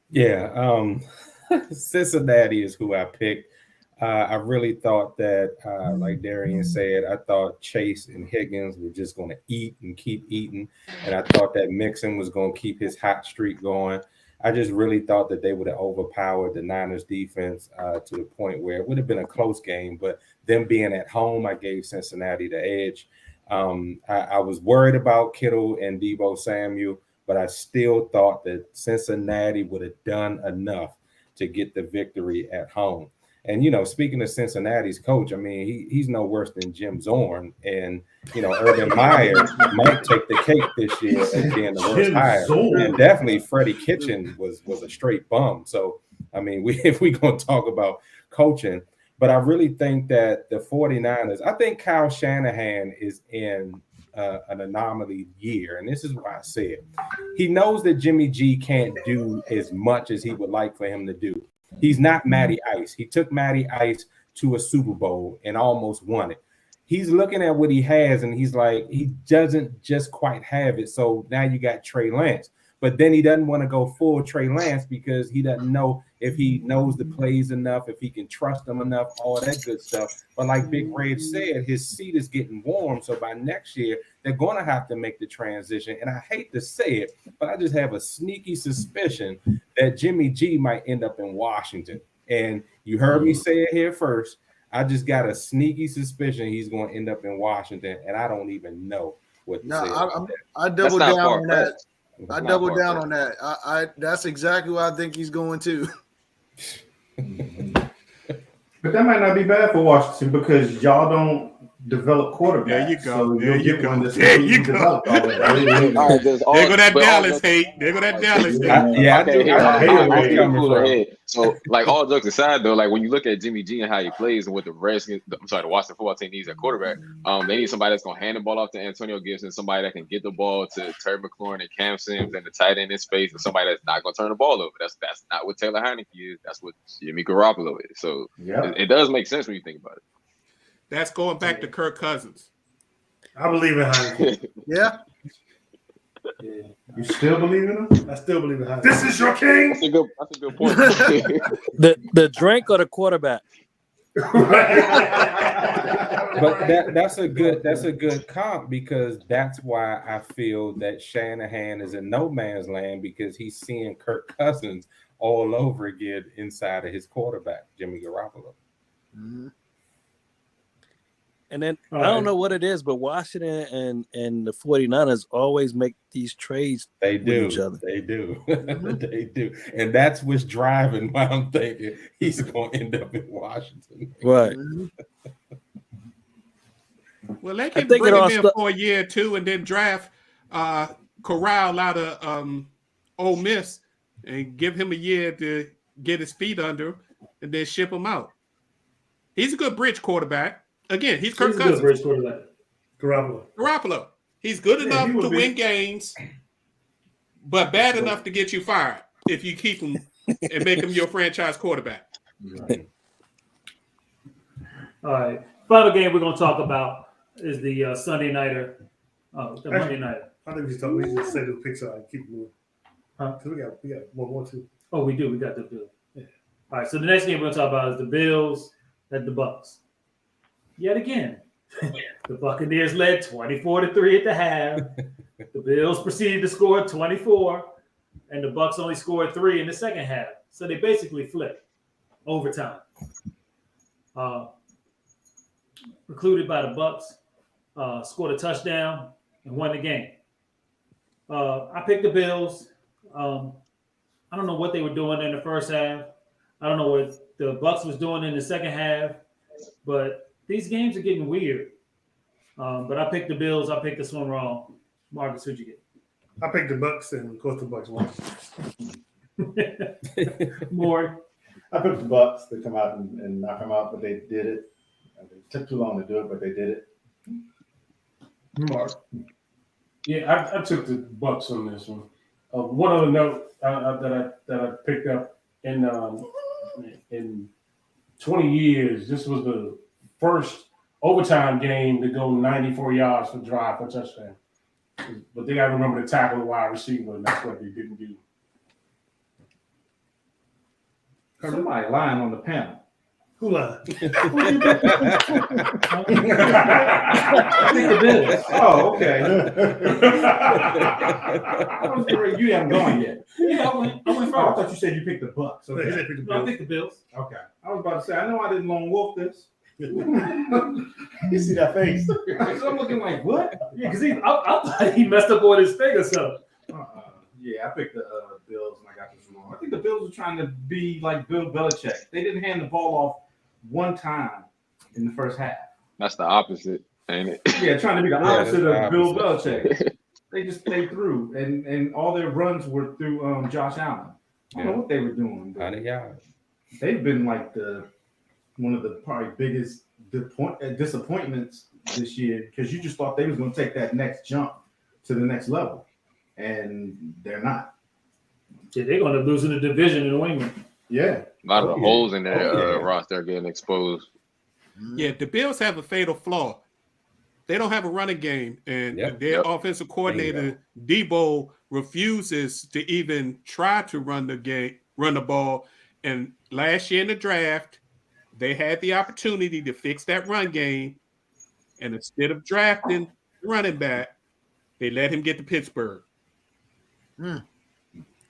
B: Yeah, Cincinnati is who I picked. I really thought that, like Darian said, I thought Chase and Higgins were just going to eat and keep eating, and I thought that Mixon was going to keep his hot streak going. I just really thought that they would have overpowered the Niners defense to the point where it would have been a close game, but them being at home, I gave Cincinnati the edge. I was worried about Kittle and Deebo Samuel, but I still thought that Cincinnati would have done enough to get the victory at home. And speaking of Cincinnati's coach, I mean, he's no worse than Jim Zorn, and Urban Meyer might take the cake this year as being the worst hire. And definitely Freddie Kitchen was a straight bum. So I mean, if we gonna talk about coaching, but I really think that the 49ers, I think Kyle Shanahan is in an anomaly year, and this is why I say it. He knows that Jimmy G can't do as much as he would like for him to do. He's not Matty Ice. He took Matty Ice to a Super Bowl and almost won it. He's looking at what he has, and he's like, he doesn't just quite have it. So now you got Trey Lance. But then he doesn't want to go full Trey Lance because he doesn't know if he knows the plays enough, if he can trust them enough, all that good stuff. But like Big Rave said, his seat is getting warm. So by next year, they're going to have to make the transition. And I hate to say it, but I just have a sneaky suspicion that Jimmy G might end up in Washington. And you heard me say it here first. I just got a sneaky suspicion he's going to end up in Washington, and I don't even know what to say.
H: I double down on that. I double down on that. I that's exactly what I think he's going to.
C: But that might not be bad for Washington because y'all don't develop quarterbacks.
F: There you go.
C: So
F: there you go.
C: There you go.
F: There go that Dallas hate. There go that Dallas hate.
G: So, like, all jokes aside, though, like when you look at Jimmy G and how he plays and what the Redskins, the Washington football team needs at quarterback, they need somebody that's going to hand the ball off to Antonio Gibson, somebody that can get the ball to Terry McLaurin and Cam Sims and the tight end in space, and somebody that's not going to turn the ball over. That's not what Taylor Heineke is. That's what Jimmy Garoppolo is. So it does make sense when you think about it.
F: That's going back to Kirk Cousins.
A: I believe in Heineke.
H: Yeah.
C: You still believe in him?
A: I still believe in Heineke.
C: This is your king.
G: That's a good point.
J: the drink or the quarterback?
B: But that's a good comp because that's why I feel that Shanahan is in no man's land because he's seeing Kirk Cousins all over again inside of his quarterback, Jimmy Garoppolo.
H: Mm-hmm.
J: And then I don't know what it is, but Washington and the 49ers always make these trades
B: with each
J: other.
B: They do. They do. And that's what's driving why I'm thinking he's going to end up in Washington.
J: Right.
F: Well, they can bring him in for a year or two and then draft Corral out of Ole Miss and give him a year to get his feet under him and then ship him out. He's a good bridge quarterback. Again, he's Kirk Cousins.
A: He's a good bridge quarterback.
F: Garoppolo. He's good enough to win games, but bad enough to get you fired if you keep him and make him your franchise quarterback.
E: Right. All right. Final game we're going to talk about is the Sunday nighter. The Monday nighter.
A: I think we just say the picks and keep moving. Huh? We got one more too.
E: Oh, we do. We got the Bills. Yeah. All right. So the next game we're going to talk about is the Bills at the Bucs. Yet again, the Buccaneers led 24-3 at the half. The Bills proceeded to score 24, and the Bucs only scored 3 in the second half. So they basically flipped overtime. Recruited by the Bucs, scored a touchdown and won the game. I picked the Bills. I don't know what they were doing in the first half. I don't know what the Bucs was doing in the second half, but these games are getting weird. But I picked the Bills. I picked this one wrong. Marcus, who'd you get?
A: I picked the Bucs, and of course the Bucs won.
E: More.
K: I picked the Bucs to come out and knock them out, but they did it. It took too long to do it, but they did it.
A: Mark.
I: Yeah, I took the Bucs on this one. One other note that I picked up in 20 years, this was the first overtime game to go 94 yards for drive for touchdown. But they got to remember to tackle a wide receiver, and that's what they didn't do.
C: Somebody lying on the panel.
A: Who lied?
E: I think the Bills.
C: Oh, okay. You haven't gone yet.
E: Yeah, I went
C: I
E: first.
C: thought you said you picked the Bucs.
A: Okay.
C: Okay.
E: No, I picked the Bills.
C: Okay. I was about to say, I know I didn't lone wolf this.
K: You see that face?
C: I'm looking like, what?
E: Yeah, because I thought he messed up on his thing or something.
C: Yeah, I picked the Bills and I got this wrong. I think the Bills were trying to be like Bill Belichick. They didn't hand the ball off one time in the first half.
G: That's the opposite, ain't it?
C: Yeah, trying to be the
B: Yeah,
C: opposite
B: that's
C: of
B: the
C: Bill Belichick. They just played through, and all their runs were through Josh Allen. I don't know what they were doing. But
B: 100 yards.
C: they've been like one of the probably biggest disappointments this year because you just thought they was going to take that next jump to the next level, and they're not.
E: Yeah, they're going to lose in the division in New England.
C: Yeah,
G: A lot of the
B: yeah.
G: holes in their
B: Oh, yeah.
G: roster are getting exposed.
F: Yeah, the Bills have a fatal flaw. They don't have a running game, and
B: Yep.
F: their offensive coordinator Debo refuses to even try to run the ball. And last year in the draft, they had the opportunity to fix that run game, and instead of drafting running back, they let him get to Pittsburgh.
H: Hmm.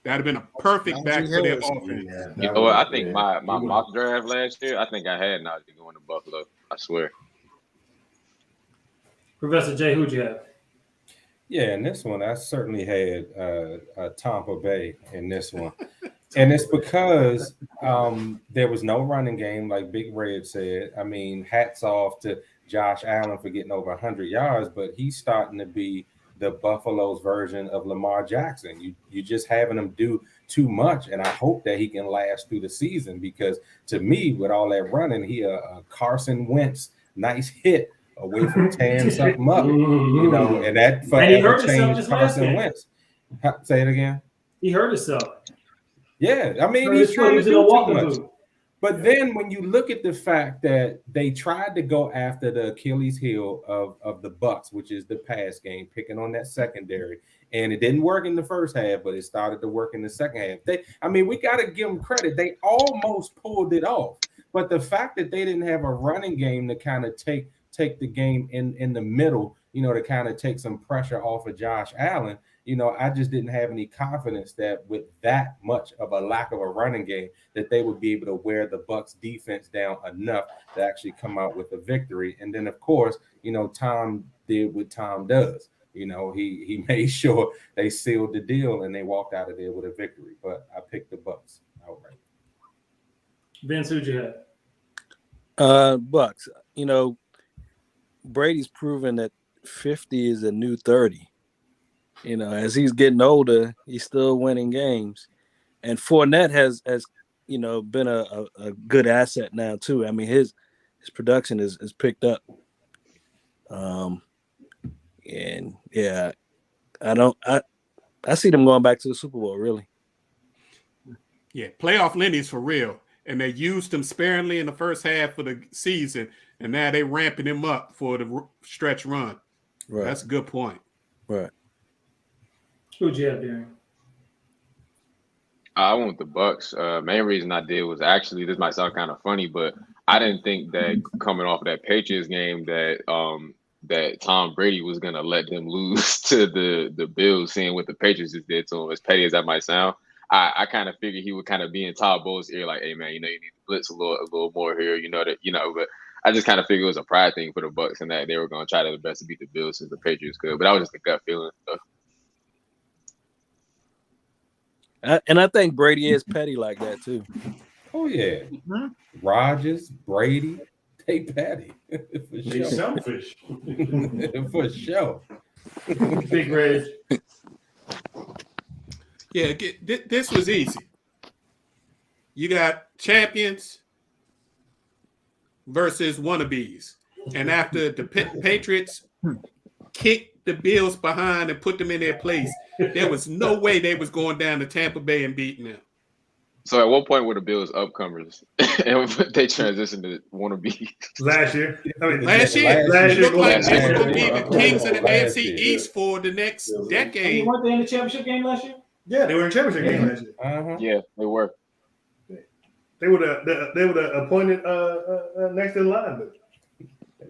F: That'd have been a perfect back for their
H: Harris.
F: offense.
C: yeah.
G: You know what? I think my mock draft last year, I think I had Najee going to Buffalo. I swear.
E: Professor J, who'd you have?
B: Yeah, in this one, I certainly had Tampa Bay in this one. And it's because there was no running game, like Big Red said. I mean, hats off to Josh Allen for getting over 100 yards, but he's starting to be the Buffalo's version of Lamar Jackson. You just having him do too much, and I hope that he can last through the season because to me, with all that running, he a Carson Wentz nice hit away from tearing something up, you know, and that
E: And he hurt
B: forever
E: himself
B: changed
E: this last
B: Carson
E: game.
B: Wentz. Say it again.
E: He hurt himself.
B: Yeah, I mean,
E: He
B: he's trying to
E: was in
B: do
E: a
B: too
E: walking
B: much.
E: boot.
B: But then when you look at the fact that they tried to go after the Achilles heel of the Bucks, which is the pass game, picking on that secondary, and it didn't work in the first half, but it started to work in the second half. We got to give them credit. They almost pulled it off. But the fact that they didn't have a running game to kind of take the game in the middle, you know, to kind of take some pressure off of Josh Allen, you know, I just didn't have any confidence that with that much of a lack of a running game that they would be able to wear the Bucks defense down enough to actually come out with a victory. And then, of course, you know, Tom did what Tom does. You know, he made sure they sealed the deal and they walked out of there with a victory. But I picked the Bucks outright.
E: Vince, who'd you have?
J: Bucks. You know, Brady's proven that 50 is a new 30. You know, as he's getting older, he's still winning games. And Fournette has you know, been a good asset now too. I mean, his production is picked up. And yeah, I see them going back to the Super Bowl, really.
F: Yeah, playoff Lenny's for real. And they used him sparingly in the first half of the season, and now they're ramping him up for the stretch run.
J: Right.
F: That's a good point.
J: Right.
E: Who'd you have, Darren?
G: I went with the Bucks. Main reason I did was actually, this might sound kind of funny, but I didn't think that coming off of that Patriots game that that Tom Brady was gonna let them lose to the Bills, seeing what the Patriots just did to him. As petty as that might sound, I kind of figured he would kind of be in Todd Bowles' ear, like, "Hey man, you know, you need to blitz a little more here, you know that, you know." But I just kind of figured it was a pride thing for the Bucks and that they were gonna try their best to beat the Bills since the Patriots could. But that was just a gut feeling. So.
J: And I think Brady is petty like that too.
B: Oh yeah, Rodgers, Brady, they petty for
I: They
B: sure.
I: selfish.
B: For sure.
E: Big Red.
F: Yeah, this was easy. You got champions versus wannabes. And after the Patriots kicked the Bills behind and put them in their place, there was no way they was going down to Tampa Bay and beating them.
G: So at what point were the Bills upcomers and they transitioned to wannabe?
A: Last year.
F: Last year, it looked like they were going to be the
B: Last
F: kings of the
B: year.
F: AFC East for the next decade.
E: Weren't they in the championship game last year?
A: Yeah, they were in championship game last year.
B: Uh-huh.
G: Yeah, they were.
A: They would have appointed next in line.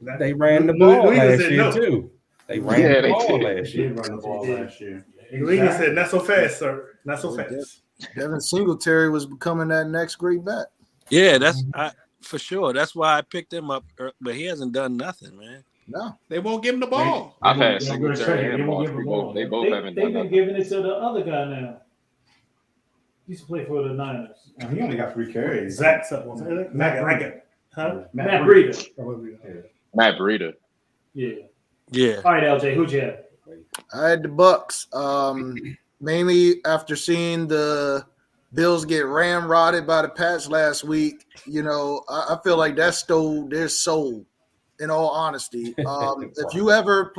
A: But
B: They ran the
A: New
B: ball
A: England
B: last
A: said
B: year
A: no.
B: too. They ran
G: Yeah,
B: the
G: they
B: ball
G: did.
B: last
C: They
B: year.
C: did run the ball last year.
A: New England said, "Not so fast, sir. Not so fast."
H: Devin Singletary was becoming that next great bet.
J: Yeah, that's for sure. That's why I picked him up, but he hasn't done nothing, man.
H: No.
F: They won't give him the ball.
G: I've had
I: They're gonna
G: Singletary
I: trade him.
G: and
I: They won't
G: Moss.
I: give him the ball.
G: They both haven't
E: They've
G: done
E: been
G: nothing.
E: giving it to the other guy now. He used to play for the Niners.
C: He only got 3 carries.
A: Zach something.
E: Huh? Matt Breida.
G: Matt Breida.
E: Yeah.
J: Yeah.
E: All right, LJ, who'd you have?
H: I had the Bucks. Mainly after seeing the Bills get ramrodded by the Pats last week. You know, I feel like that stole their soul. In all honesty, if you ever,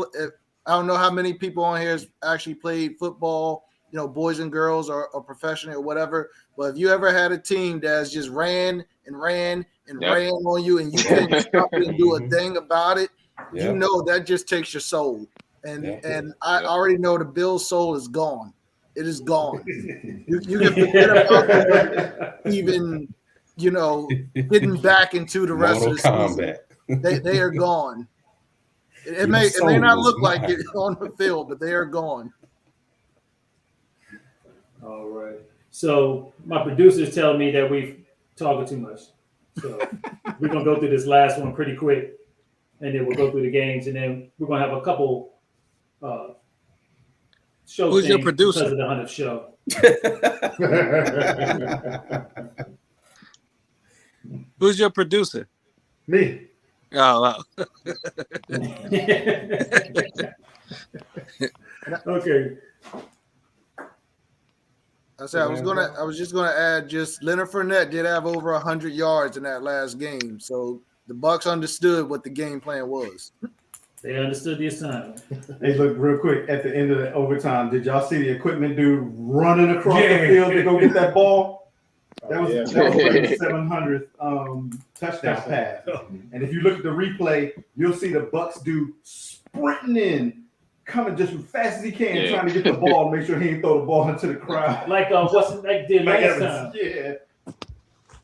H: I don't know how many people on here has actually played football. You know, boys and girls or professional or whatever. But if you ever had a team that's just ran ran on you and you couldn't stop it and do a thing about it, you know that just takes your soul. And I already know the Bills' soul is gone. It is gone. You can forget about even, you know, getting back into the rest of the season. They are gone. It may not look like it on the field, but they are gone.
E: All right. So my producers tell me that we've talking too much. So we're gonna go through this last one pretty quick, and then we'll go through the games, and then we're gonna have a couple show.
J: Who's your producer?
E: Because of the 100th show.
J: Who's your producer?
A: Me.
J: Oh, wow.
E: Okay.
H: I said I was just gonna add just Leonard Fournette did have over 100 yards in that last game. So the Bucks understood what the game plan was.
E: They understood the assignment.
C: Hey, look real quick at the end of the overtime. Did y'all see the equipment dude running across the field to go get that ball? That was the 700th touchdown pass. And if you look at the replay, you'll see the Bucks dude sprinting in, coming just as fast as he can, trying to get the ball, make sure he ain't throw the ball into the crowd.
E: Like what's like did last time?
C: Yeah.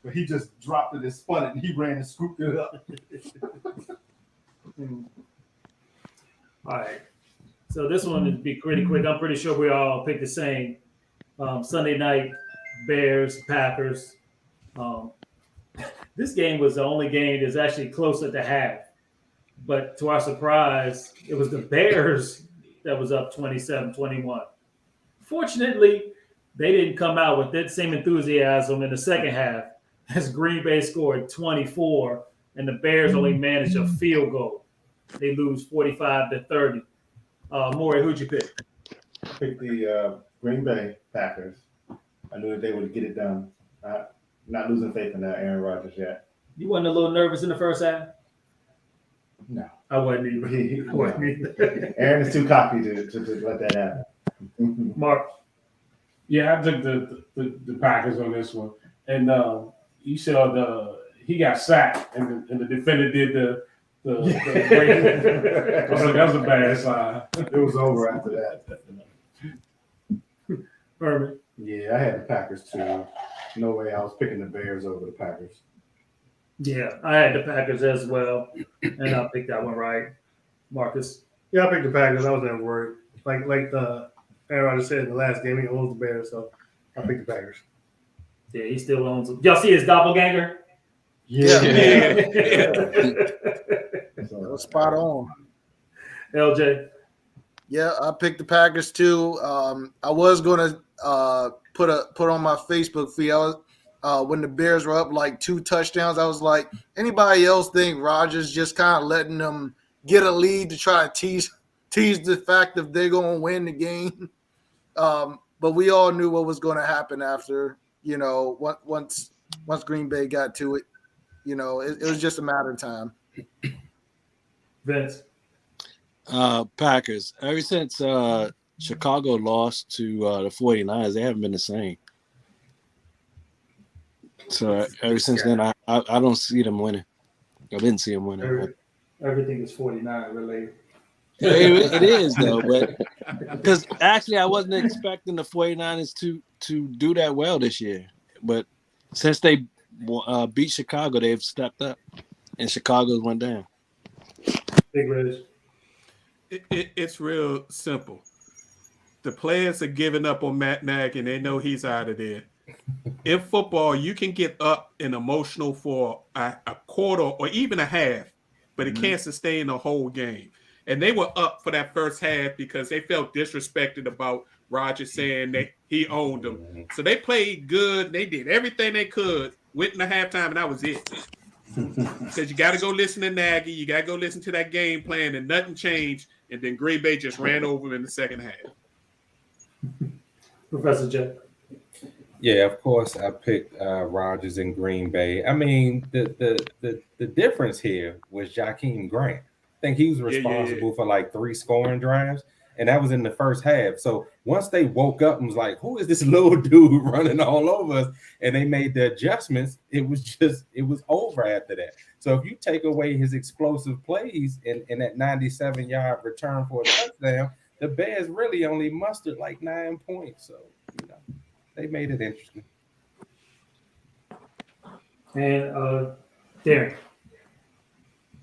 C: But he just dropped it and spun it, and he ran and scooped it up.
E: All right. So this one would be pretty quick. I'm pretty sure we all picked the same. Sunday night, Bears, Packers. This game was the only game that's actually close at the half. But to our surprise, it was the Bears that was up 27-21. Fortunately, they didn't come out with that same enthusiasm in the second half as Green Bay scored 24 and the Bears only managed a field goal. They lose 45-30. Maury, who'd you pick?
K: I picked the Green Bay Packers. I knew that they would get it done. Not losing faith in Aaron Rodgers yet.
E: You wasn't a little nervous in the first half?
K: No.
E: I wasn't either.
K: Aaron is too cocky to let that happen.
E: Mark.
I: Yeah, I took the Packers on this one. And you saw he got sacked and the defender did the that was a bad sign.
C: It was over after that.
E: Herman.
C: Yeah, I had the Packers too. No way I was picking the Bears over the Packers.
E: Yeah, I had the Packers as well, and I picked that one right. Marcus.
A: Yeah, I picked the Packers. I was never worried. Like Aaron Rodgers said in the last game, he owns the Bears, so I picked the Packers.
E: Yeah, he still owns them. Y'all see his doppelganger?
H: Yeah. That was spot on.
E: LJ.
H: Yeah, I picked the Packers too. I was gonna put on my Facebook feed. I was when the Bears were up like 2 touchdowns. I was like, anybody else think Rodgers just kind of letting them get a lead to try to tease the fact that they're gonna win the game? But we all knew what was going to happen after. You know, once Green Bay got to it, you know, it was just a matter of time.
E: Vince.
J: Packers. Ever since Chicago lost to the 49ers, they haven't been the same. So ever since then, I don't see them winning. I didn't see them winning.
E: Everything is 49 related.
J: It is though, but because actually I wasn't expecting the 49ers to do that well this year, but since they beat Chicago, they've stepped up, and Chicago's went down.
E: Big Reg.
F: It's real simple. The players are giving up on Matt Nagy, and they know he's out of there. In football, you can get up and emotional for a quarter or even a half, but it can't sustain the whole game. And they were up for that first half because they felt disrespected about Rodgers saying that he owned them. So they played good. They did everything they could, went into halftime, and that was it. Because you got to go listen to Nagy. You got to go listen to that game plan, and nothing changed. And then Green Bay just ran over them in the second half.
E: Professor Jeff.
B: Yeah, of course, I picked Rodgers in Green Bay. I mean, the difference here was Jakeem Grant. I think he was responsible for like 3 scoring drives, and that was in the first half. So once they woke up and was like, who is this little dude running all over us? And they made the adjustments, it was over after that. So if you take away his explosive plays in that 97-yard return for a touchdown, the Bears really only mustered like 9 points. So, they made it interesting.
E: And Darren.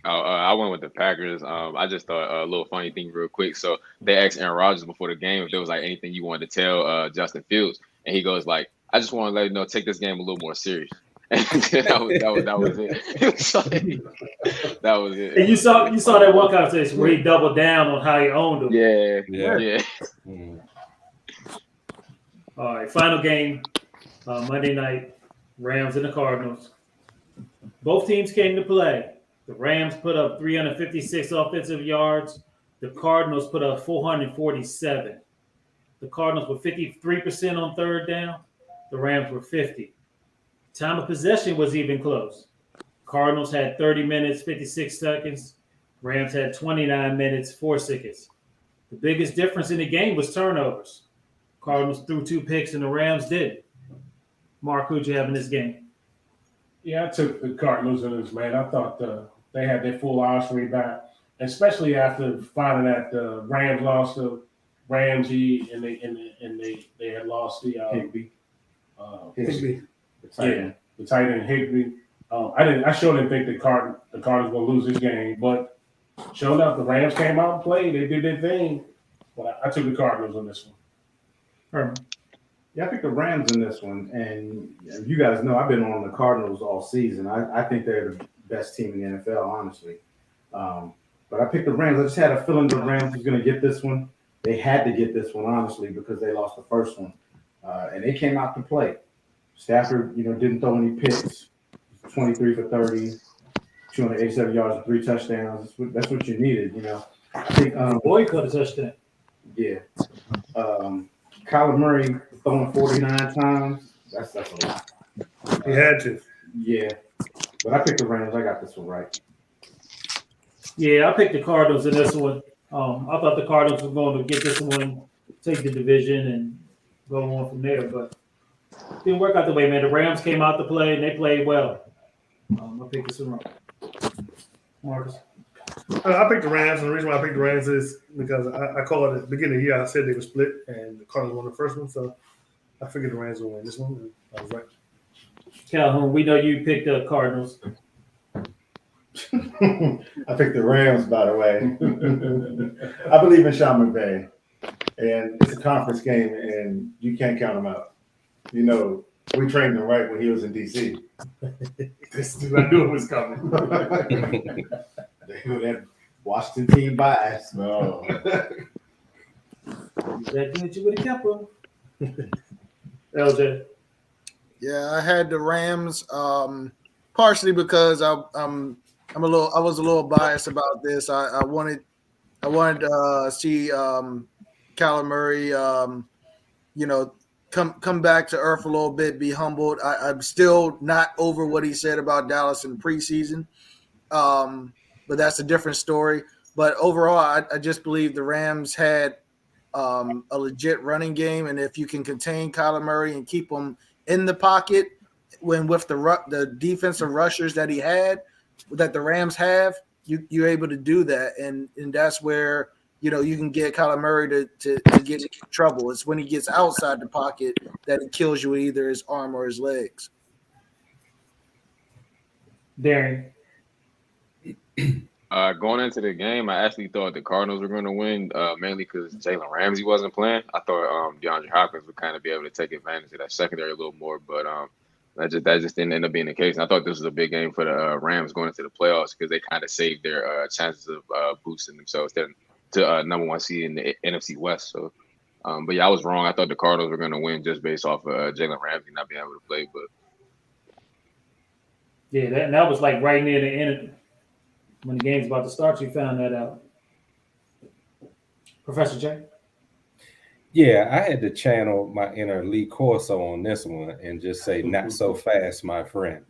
G: I went with the Packers. I just thought a little funny thing real quick. So they asked Aaron Rodgers before the game if there was like anything you wanted to tell Justin Fields, and he goes like, "I just want to let you know, take this game a little more serious." And that was it. That was it.
E: And you saw that one conversation where he doubled down on how he owned him.
G: Yeah.
E: All right, final game, Monday night, Rams and the Cardinals. Both teams came to play. The Rams put up 356 offensive yards. The Cardinals put up 447. The Cardinals were 53% on third down. The Rams were 50. Time of possession was even close. Cardinals had 30 minutes, 56 seconds. Rams had 29 minutes, 4 seconds. The biggest difference in the game was turnovers. Cardinals threw 2 picks and the Rams did. Mark, who'd you have in this game?
I: Yeah, I took the Cardinals in this, man. I thought they had their full arsenal back, especially after finding that the Rams lost to Ramsey and they had lost the
C: Higbee.
I: The tight end Higbee. I sure didn't think the Cardinals were gonna lose this game, but sure enough, the Rams came out and played. They did their thing. But I took the Cardinals on this one.
C: Yeah, I picked the Rams in this one, and you guys know I've been on the Cardinals all season. I think they're the best team in the NFL, honestly. But I picked the Rams. I just had a feeling the Rams was going to get this one. They had to get this one, honestly, because they lost the first one, and they came out to play. Stafford, didn't throw any picks. 23 for 30, 287 yards and 3 touchdowns. That's what you needed, I think
E: Boy caught a touchdown.
C: Yeah. Kyler Murray throwing 49 times. That's a lot.
A: He had to.
C: Yeah. But I picked the Rams. I got this one right.
E: Yeah, I picked the Cardinals in this one. I thought the Cardinals were going to get this one, take the division, and go on from there. But it didn't work out the way, man. The Rams came out to play, and they played well. I picked this one right. Marcus?
A: I picked the Rams, and the reason why I picked the Rams is because I called it at the beginning of the year. I said they were split, and the Cardinals won the first one, so I figured the Rams would win this one, and I was right.
E: Calhoun, we know you picked the Cardinals.
K: I picked the Rams, by the way. I believe in Sean McVay, and it's a conference game, and you can't count him out. We trained him right when he was in D.C.
A: I knew it was coming.
K: That Washington team bias.
A: No.
E: That good you would have kept him. LJ.
H: Yeah, I had the Rams, partially because I was a little biased about this. I wanted to see Kyler Murray, come back to earth a little bit, be humbled. I'm still not over what he said about Dallas in preseason, but that's a different story. But overall, I just believe the Rams had a legit running game, and if you can contain Kyler Murray and keep him in the pocket with the defensive rushers that he had, that the Rams have, you're able to do that, and that's where you can get Kyler Murray to get in trouble. It's when he gets outside the pocket that he kills you with either his arm or his legs.
E: Darren.
G: Going into the game, I actually thought the Cardinals were going to win, mainly because Jalen Ramsey wasn't playing. I thought DeAndre Hopkins would kind of be able to take advantage of that secondary a little more, but that just didn't end up being the case. And I thought this was a big game for the Rams going into the playoffs because they kind of saved their chances of boosting themselves to number 1 seed in the NFC West. So, but yeah, I was wrong. I thought the Cardinals were going to win just based off of Jalen Ramsey not being able to play. But
E: Yeah, that was like right near the end when the game's about to start. You found that out, Professor J.
B: Yeah, I had to channel my inner Lee Corso on this one and just say, not so fast, my friend.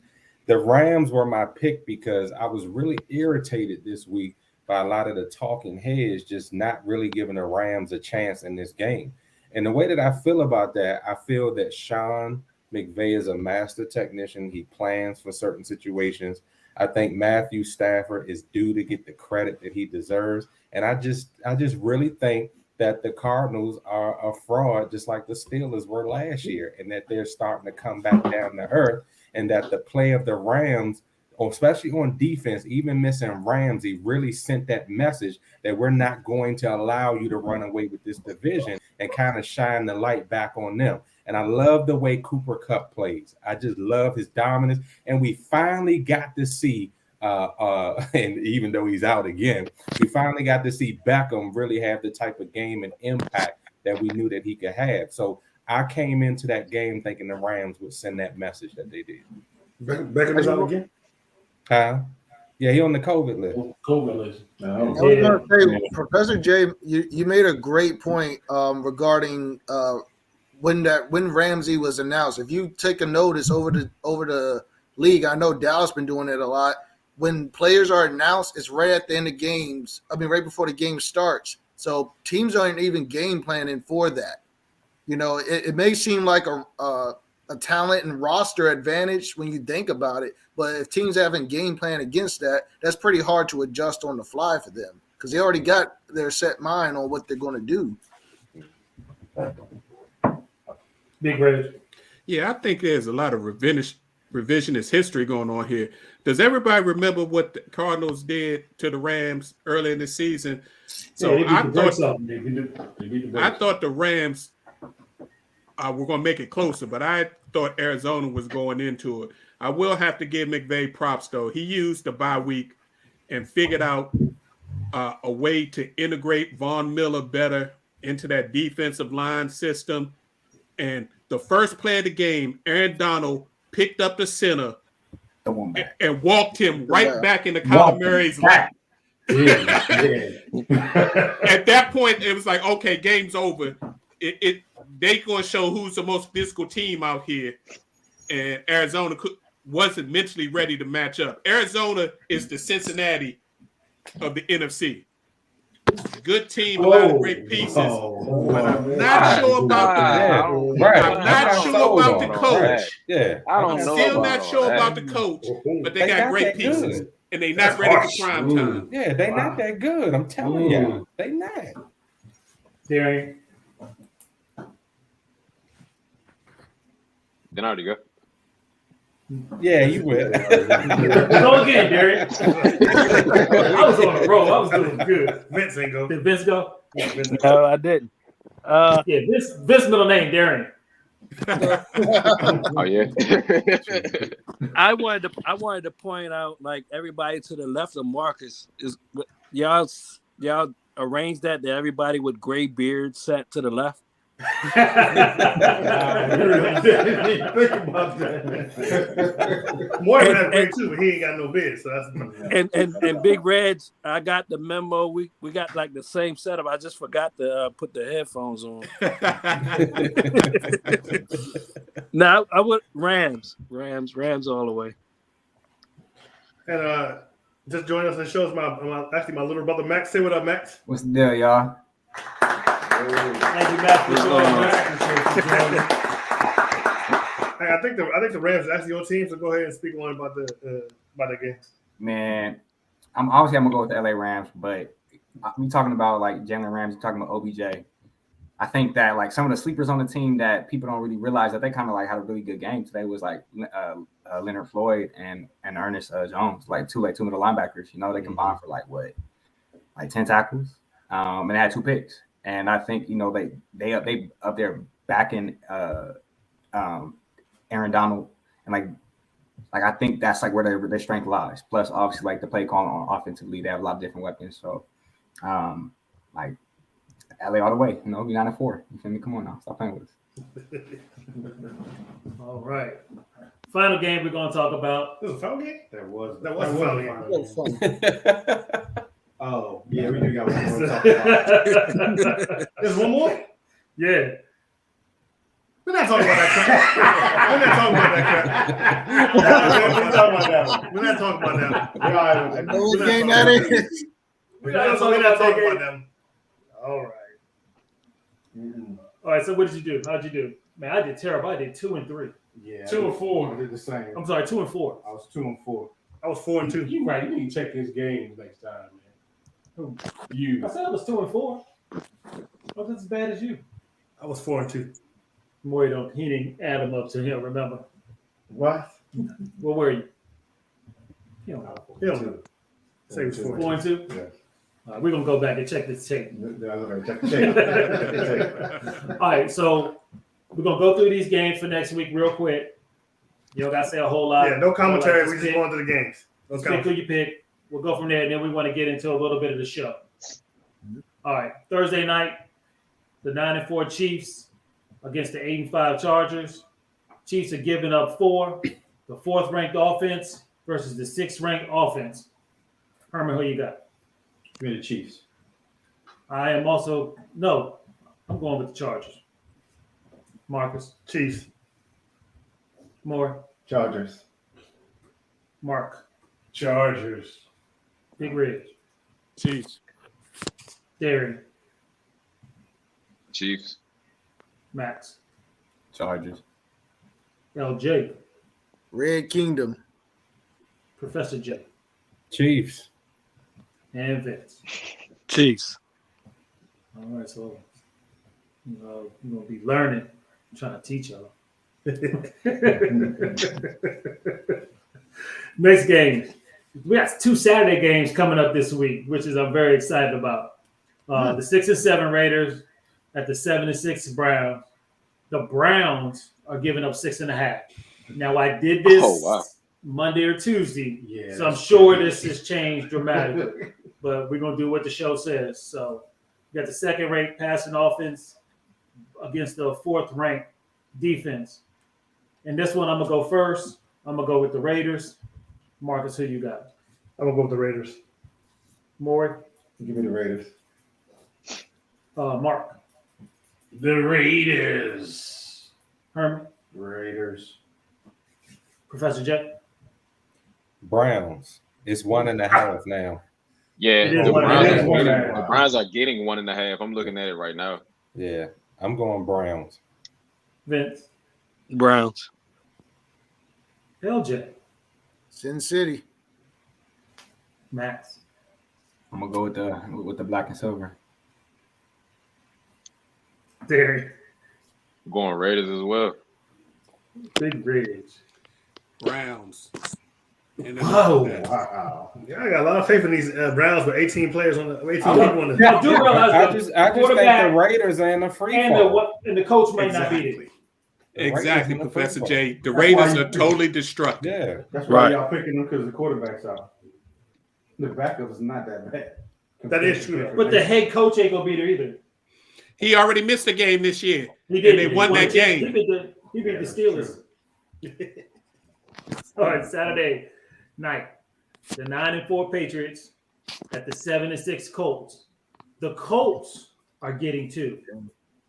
B: The Rams were my pick because I was really irritated this week by a lot of the talking heads just not really giving the Rams a chance in this game. And the way that I feel about that, I feel that Sean McVay is a master technician. He plans for certain situations. I think Matthew Stafford is due to get the credit that he deserves. And I just really think that the Cardinals are a fraud, just like the Steelers were last year, and that they're starting to come back down to earth, and that the play of the Rams, especially on defense, even missing Ramsey, really sent that message that we're not going to allow you to run away with this division and kind of shine the light back on them. And I love the way Cooper Kupp plays. I just love his dominance. And we finally got to see, and even though he's out again, we finally got to see Beckham really have the type of game and impact that we knew that he could have. So I came into that game thinking the Rams would send that message that they did.
A: Beckham is out again?
B: Huh? Yeah, he on the COVID list.
I: COVID list.
H: I was going to say, Professor J, you made a great point regarding when Ramsey was announced. If you take a notice over the league, I know Dallas been doing it a lot. When players are announced, it's right at the end of games. I mean, right before the game starts. So teams aren't even game planning for that. You know, it may seem like a talent and roster advantage when you think about it, but if teams haven't game plan against that, that's pretty hard to adjust on the fly for them because they already got their set mind on what they're going to do.
E: Big Red.
F: Yeah, I think there's a lot of revisionist history going on here. Does everybody remember what the Cardinals did to the Rams early in the season? So I thought the Rams were going to make it closer, but I thought Arizona was going into it. I will have to give McVay props, though. He used the bye week and figured out a way to integrate Von Miller better into that defensive line system. And the first play of the game, Aaron Donald picked up the center and walked him right back into Kyler Murray's lap. At that point, it was like, okay, game's over. They going to show who's the most physical team out here. And Arizona wasn't mentally ready to match up. Arizona is the Cincinnati of the NFC. Good team, a lot of great pieces. But I'm not sure about the coach.
B: Yeah,
F: I'm still not sure about the coach, but they got great pieces. And they not ready for prime time.
B: Yeah, they not that good. I'm telling you. They not.
E: Derek.
G: Then I already go.
B: Yeah, you will.
E: Go again, Derek. I was on a roll. I was doing good.
A: Vince ain't go.
E: Did Vince go?
A: Yeah, Vince ain't
J: No, I didn't.
E: yeah, Vince middle name, Darren.
G: Oh yeah.
J: I wanted to point out, like, everybody to the left of Marcus is y'all arranged that everybody with gray beard sat to the left.
C: Think about that.
A: More than that, great too, but he ain't got no bid, so that's
J: And Big Reds, I got the memo. We got like the same setup. I just forgot to put the headphones on. Now I would Rams all the way.
A: And just joining us on the show is my little brother Max. Say what up, Max.
L: What's the deal, y'all?
E: Thank you, Max, for joining us.
A: Hey, I think the Rams are actually your team, so go ahead and speak on about the game.
L: Man, I'm gonna go with the LA Rams, but we talking about like Jalen Ramsey, talking about OBJ. I think that like some of the sleepers on the team that people don't really realize that they kind of like had a really good game today was like Leonard Floyd and Ernest Jones, like two middle linebackers. You know, they combined for like 10 tackles, and they had 2 picks. And I think they up there backing Aaron Donald, and like I think that's like where their strength lies. Plus, obviously, like the play call on offensively, they have a lot of different weapons. So, like LA all the way. 9-4. You feel me? Come on now, stop playing with us.
E: All right. Final game we're gonna talk about.
A: This was a foul game?
C: That was
A: a foul game.
C: Oh, yeah, we do got one more to talk about.
A: There's one more?
E: Yeah.
A: We're not talking about that crap. We're not talking about that crap. We're not talking about that.
H: What game that is?
A: We're not talking about them. All right.
E: All right. So what did you do? How'd you do? Man, I did terrible. I did 2 and 3.
C: Yeah,
I: 2 and 4.
C: I did the same.
E: I'm sorry, 2 and 4.
C: I was 2 and 4.
A: I was 4 and 2.
I: You right. You need to check his games next time, man. You.
E: I said I was 2 and 4. Well, that's as bad as you.
A: I was 4 and 2.
E: Maury he didn't add them up to him. Remember?
K: What?
E: What were you? You know,
A: Say it was 4
E: 4 and 2.
K: Yeah.
E: We're gonna go back and check this tape.
K: Check the tape.
E: All right, so we're gonna go through these games for next week real quick. You don't gotta say a whole lot.
A: Yeah, no commentary.
E: Like,
A: We just going through the games. No
E: Just pick who you pick. We'll go from there, and then we want to get into a little bit of the show. All right, Thursday night, the 9-4 Chiefs against the 8-5 Chargers. Chiefs are giving up 4. The 4th-ranked offense versus the 6th-ranked offense. Herman, who you got?
C: Give me the Chiefs.
E: I'm going with the Chargers. Marcus.
A: Chiefs.
E: More.
K: Chargers.
E: Mark.
I: Chargers.
E: Big Ridge.
F: Chiefs.
E: Darian.
G: Chiefs.
E: Max.
L: Chargers.
E: LJ.
H: Red Kingdom.
E: Professor J.
B: Chiefs.
E: And Vince.
J: Chiefs.
E: All right, so you're gonna be learning. I'm trying to teach y'all. Next game. We got 2 Saturday games coming up this week, which is I'm very excited about. The 6 and 7 Raiders at the 7 and 6 Browns. The Browns are giving up 6.5. Now I did this Monday or Tuesday, so I'm sure this has changed dramatically. But we're gonna do what the show says. So you got the 2nd-ranked passing offense against the 4th-ranked defense. And this one, I'm gonna go first. I'm gonna go with the Raiders. Marcus, who you got?
A: I'm gonna go with the Raiders.
E: Maury?
K: Give me the Raiders.
E: Mark?
I: The Raiders.
E: Herman?
C: Raiders.
E: Professor J?
B: Browns. It's 1.5 now.
G: Yeah,
E: It is
G: the
E: 1.5.
G: Browns are getting 1.5. I'm looking at it right now.
B: Yeah, I'm going Browns.
E: Vince?
J: Browns.
E: LJ?
H: Sin City.
E: Max?
L: I'm gonna go with the black and silver.
E: Darian?
G: I'm going Raiders as well.
E: Big Ridge.
F: Browns. And
E: Whoa.
K: Wow.
A: Yeah, I got a lot of faith in these Browns with 18 players on the 18 people on the.
E: I do realize
B: I
E: the
B: just think
E: quarterback
B: the Raiders are in the free
E: and
B: fall.
E: the coach may not be there.
F: Exactly,
B: Raiders in the
F: Professor
B: football.
F: J. The
C: That's why
F: Raiders
C: you
F: are
C: pick-
F: totally destructive.
B: Yeah.
C: That's why
J: Right.
C: y'all picking them because the quarterback's out. The backup is not that bad.
A: That is true.
E: But the head coach ain't gonna be there either.
F: He already missed a game this year.
E: He did.
F: And they won that game.
E: He beat the Steelers. All right, Saturday night, the 9-4 Patriots at the 7 and 6 Colts. The Colts are getting 2.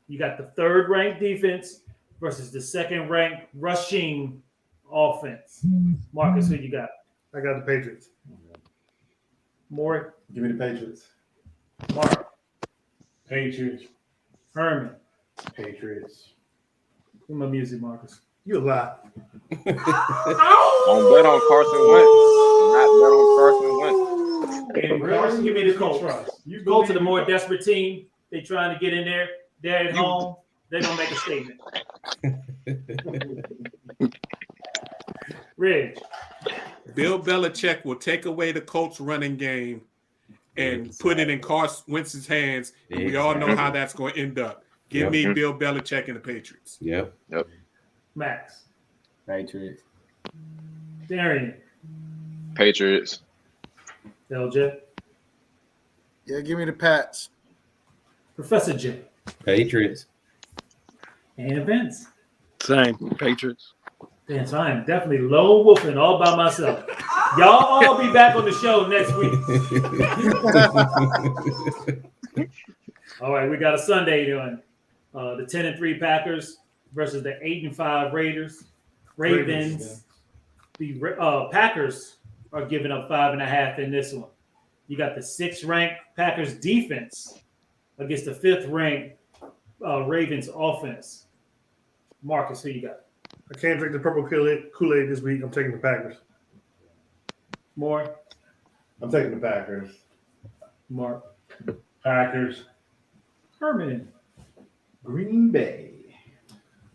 E: You got the 3rd-ranked defense versus the 2nd-ranked rushing offense. Marcus, who you got?
A: I got the Patriots.
E: Maury,
K: Give me the Patriots.
E: Mark,
I: Patriots.
E: Herman.
C: Patriots.
E: Give my music, Marcus.
A: You a lot.
G: Don't bet on Carson Wentz. Not bet on Carson Wentz.
I: And
E: Really? Give me the Colts.
I: You
E: Go to the
I: believe-
E: more desperate team. They trying to get in there. They're at home. They're gonna make a statement. Ridge.
F: Bill Belichick will take away the Colts running game and put it in Carson Wentz's hands. And we all know how that's going to end up. Give me Bill Belichick and the Patriots.
B: Yep.
E: Max.
L: Patriots.
E: Darian.
G: Patriots.
E: LJ.
H: Yeah, give me the Pats.
E: Professor J.
B: Patriots.
E: And Vince.
J: Same. Patriots.
E: Then so I am definitely lone wolfing all by myself. Y'all all be back on the show next week. All right, we got a Sunday doing the 10-3 Packers versus the 8-5 Raiders. Ravens. The Packers are giving up 5.5 in this one. You got the 6th-ranked Packers defense against the 5th-ranked Ravens offense. Marcus, who you got?
A: I can't drink the purple Kool-Aid this week. I'm taking the Packers.
E: More?
K: I'm taking the Packers.
E: Mark.
I: Packers.
E: Herman.
C: Green Bay.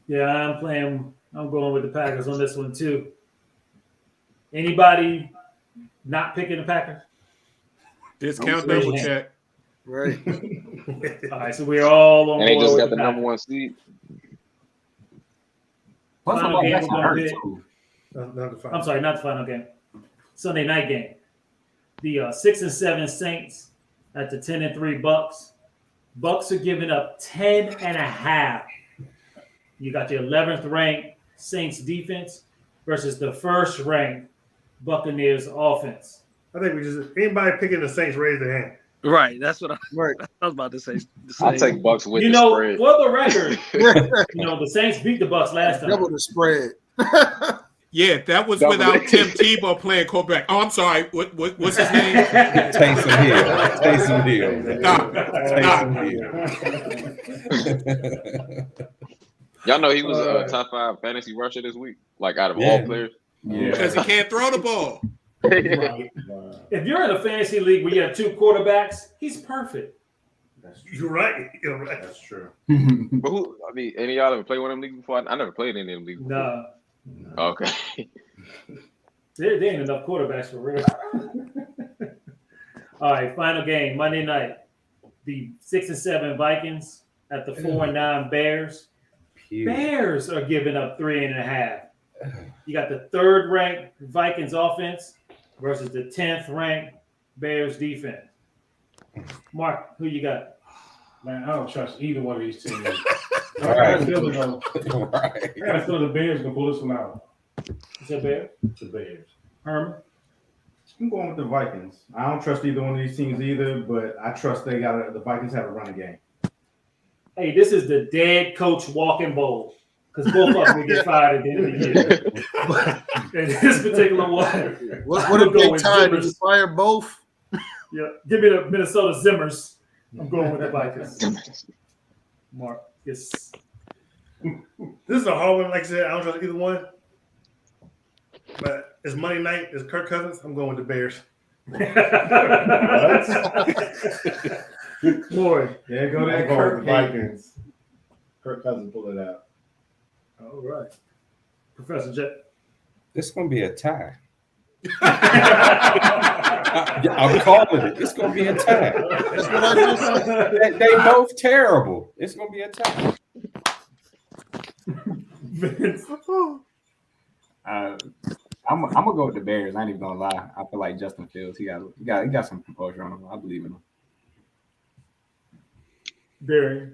E: Yeah, I'm going with the Packers on this one too. Anybody not picking the Packers?
F: Discount double check.
H: Right.
E: All right, so we're all on
G: And they
E: board
G: just
E: with
G: got the
E: the
G: number
E: Packers.
G: 1 seed.
L: Plus,
E: Final game
L: Jackson
E: we're gonna
L: hurt
E: pick.
L: too.
A: Not the final.
E: I'm sorry, not the final game. Sunday night game. The 6-7 Saints at the 10-3 Bucks. Bucks are giving up 10.5. You got the 11th ranked Saints defense versus the 1st ranked Buccaneers offense.
A: I think we just anybody picking the Saints raise their hand.
J: Right. That's what I
H: Right.
J: was about to say.
G: I'll take Bucks with
E: You
G: the
E: know,
G: spread.
E: for the record, the Saints beat the Bucks last time.
H: Double the spread.
F: Yeah, that was
G: Double
F: without
G: it.
F: Tim Tebow playing quarterback. Oh, I'm sorry. What's his name?
B: Taysom Hill. Taysom Hill.
F: Stop.
B: Taysom Hill.
G: Y'all know he was a top 5 fantasy rusher this week, like out of
B: Yeah.
G: all players.
F: Because he can't throw the ball.
E: If you're in a fantasy league where you have 2 quarterbacks, he's perfect.
A: You're right. You're right.
C: That's true.
G: But any of y'all ever played one of them leagues before? I never played any of them leagues before.
E: Nah,
G: Okay.
E: there ain't enough quarterbacks for real. All right, final game, Monday night. The 6-7 Vikings at the 4-9 Bears. Bears are giving up 3.5. You got the 3rd ranked Vikings offense versus the 10th ranked Bears defense. Mark, who you got?
I: Man, I don't trust either one of these teams. I
B: Right.
I: got a feeling though.
B: Right.
I: I got a feeling the Bears can pull this one out.
E: Is that Bears?
C: The Bears.
E: Herman?
C: I'm going with the Vikings. I don't trust either one of these teams either, but I trust the Vikings have a running game.
E: Hey, this is the dead coach walking bowl. Because both of them will get fired at the end of the year. But in this particular one,
H: What a big time. Did you fire both?
E: yeah, give me the Minnesota Zimmers. I'm going with the Vikings. Mark, yes.
A: This is a hard one. Like I said, I don't trust either one. But it's Monday night. It's Kirk Cousins. I'm going with the Bears.
E: Boy.
C: Yeah, go
K: I'm
C: there,
K: going
C: Kirk.
K: with the Vikings. Kirk Cousins pull it out.
E: All right. Professor Jet.
B: It's going to be a tie. I'm calling it. It's going to be a tie.
H: That's what I just said.
B: They both terrible. It's going to be a tie.
L: I'm gonna go with the Bears. I ain't even gonna lie. I feel like Justin Fields. He got some composure on him. I believe in him.
E: Barry.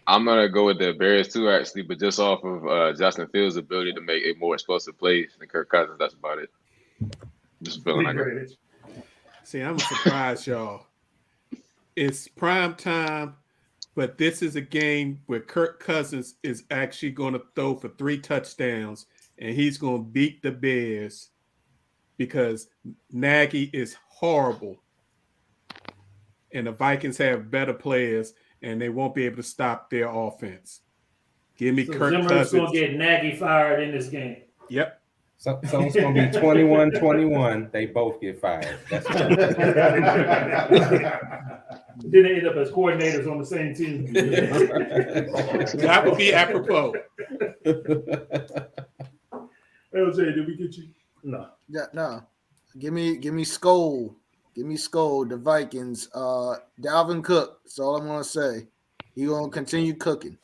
G: I'm gonna go with the Bears too, actually, but just off of Justin Fields' ability to make a more explosive plays than Kirk Cousins. That's about it. Just feeling like it.
F: See, I'm surprised, y'all. It's prime time, but this is a game where Kirk Cousins is actually going to throw for 3 touchdowns, and he's going to beat the Bears because Nagy is horrible, and the Vikings have better players, and they won't be able to stop their offense. Give me
E: So
F: Kirk
E: Zimmer's
F: Cousins.
E: going to get Nagy fired in this game.
F: Yep.
B: So it's going to be 21-21. They both get fired. That's what I'm saying.
E: Then they end up as coordinators on the same team.
F: That would be apropos.
E: LJ, did we get you?
A: No.
H: Yeah, no. Give me Skol. Give me Skol, the Vikings. Dalvin Cook. That's all I'm gonna say. He gonna continue cooking.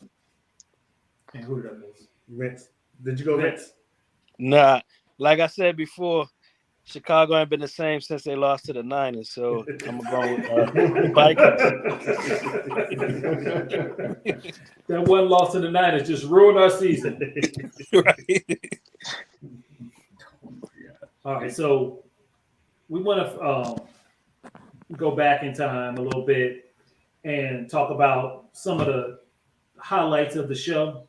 E: And who that was?
A: Vince. Did you go Vince?
J: Nah, like I said before, Chicago ain't been the same since they lost to the Niners, so I'm going to go with Vikings.
E: That one loss to the Niners just ruined our season.
J: Right.
E: All right, so we want to go back in time a little bit and talk about some of the highlights of the show.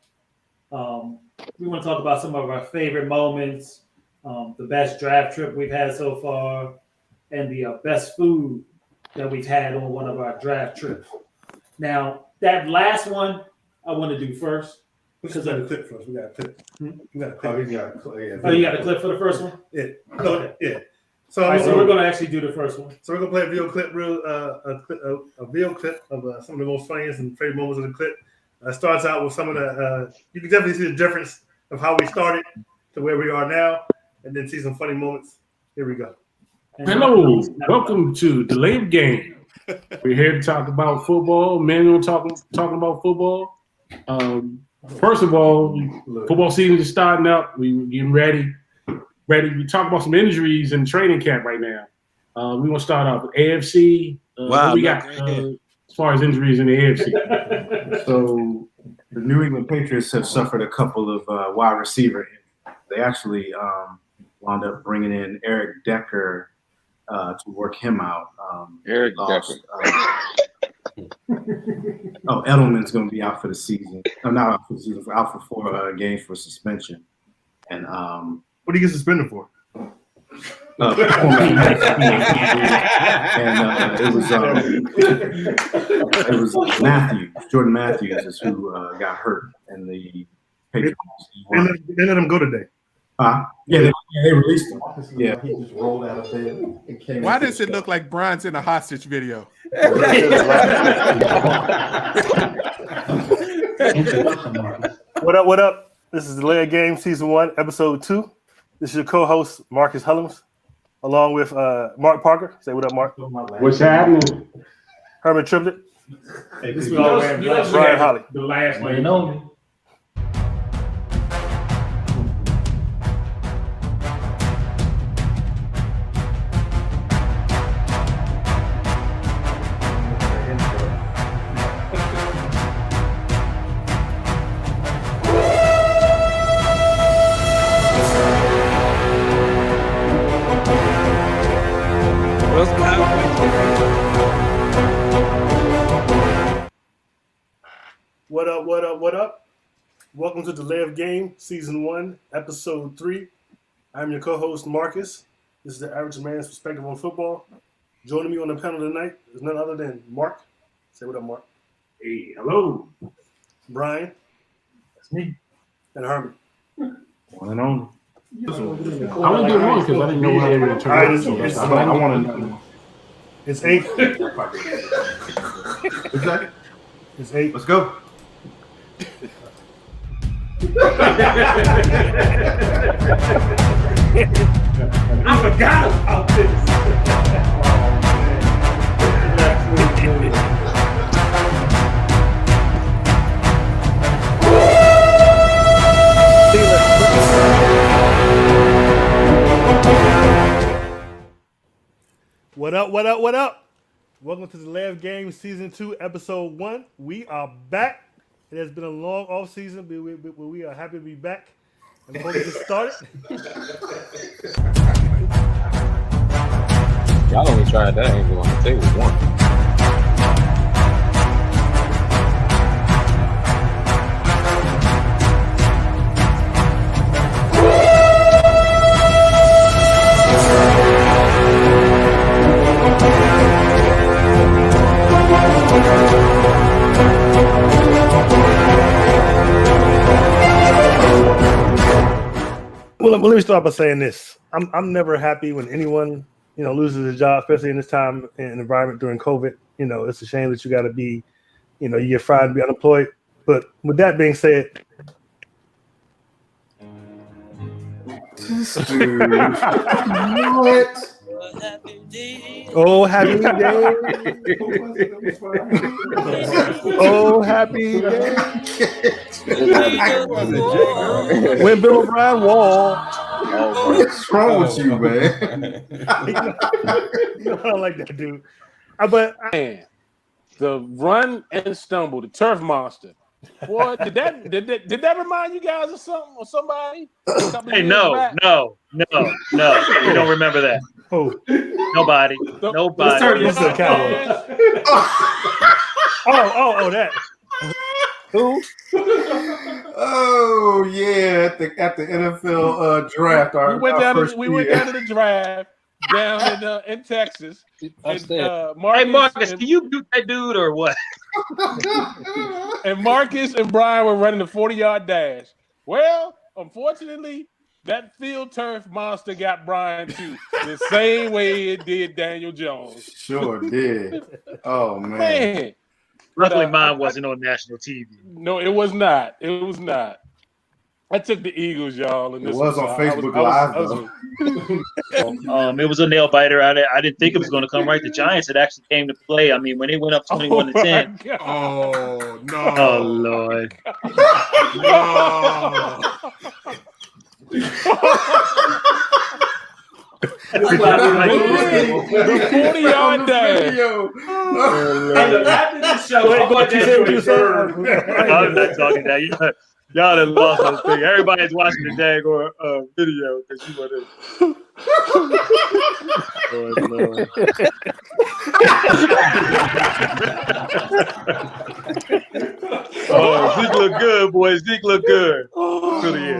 E: We want to talk about some of our favorite moments, the best draft trip we've had so far, and the best food that we've had on one of our draft trips. Now, that last one I want to do first.
A: Because we got a clip first. We got a clip. We got a clip.
C: Oh, you got a clip.
E: Oh, you got a clip for the first one?
A: Yeah. No, yeah. So,
E: all right, so we're going to actually do the first one.
A: So we're gonna play a video clip, a video clip of some of the most funniest and favorite moments of the clip. Starts out with some of the. You can definitely see the difference of how we started to where we are now, and then see some funny moments. Here we go.
I: Hello, welcome to Delay of Game. We're here to talk about football. Men talking about football. First of all, football season is starting up. We're getting ready. We talk about some injuries in training camp right now. We want to start off with AFC.
J: Wow,
I: what we got as far as injuries in the AFC.
C: So the New England Patriots have suffered a couple of wide receiver injuries. They actually wound up bringing in Eric Decker to work him out.
G: Eric Decker.
C: Edelman's going to be out for the season. No, not out for the season. Out for 4 games for suspension. And
A: what do you get suspended for?
C: And it was Jordan Matthews is who got hurt, and the Patriots.
A: They let him go today.
C: Yeah, they released him. Yeah, he just rolled out of bed and came.
F: Why does it look like Brian's in a hostage video?
A: What up? What up? This is the Delay of Game Season 1, Episode 2. This is your co-host Marcus Hullums, along with Mark Parker. Say what up, Mark.
I: What's happening?
A: Herman Triplett.
I: Hey,
A: this is
I: Brian Holly. The last name.
A: What up? What up? What up? Welcome to Delay of Game Season 1, Episode 3. I'm your co-host Marcus. This is the Average Man's Perspective on Football. Joining me on the panel tonight is none other than Mark. Say what up, Mark.
I: Hey, hello.
A: Brian. That's me. And Herman.
C: One and only.
I: I only did one because I didn't know how they were going to turn out.
C: I want to know.
A: It's 8.
C: What's that?
A: It's 8.
C: Let's go.
E: I forgot about this.
A: What up? What up? What up? Welcome to the Delay of Game Season 2, Episode 1. We are back. It has been a long off season, but we are happy to be back. And before we get started,
G: Y'all only tried that angle on the table once.
A: well, let me start by saying this. I'm never happy when anyone loses a job, especially in this time and environment during COVID. It's a shame that you got to be, you get fried and be unemployed. But with that being said,
C: What?
A: Oh, happy day. Oh, happy day. When Bill O'Brien walked
C: What's wrong with you, man?
A: I don't like that dude. But
I: Man, the run and stumble, the turf monster. Boy, did that remind you guys of something or somebody?
E: Hey, no. You don't remember that.
A: Oh,
E: Nobody.
A: let's turn this to a Cowboy. Oh, that.
C: Who? Oh yeah, at the NFL draft.
I: We went down to the draft down in Texas. And,
E: Marcus, can you mute that dude or what?
I: And Marcus and Brian were running the 40-yard dash. Well, unfortunately, that field turf monster got Brian too, the same way it did Daniel Jones.
C: Sure did. Oh
I: Man.
E: Luckily, mine wasn't on national TV.
I: No, it was not. It was not. I took the Eagles, y'all. And
C: it was on Facebook Live, though.
E: It was a nail biter. I didn't think it was going to come right. The Giants had actually came to play. I mean, when they went up 21-10.
F: Oh no!
E: Oh Lord!
I: The 40-yard dash.
E: I'm not talking that. Y'all done lost those things. Everybody's watching the dag or video because you want Zeke look good, boys. Zeke look good. Really is.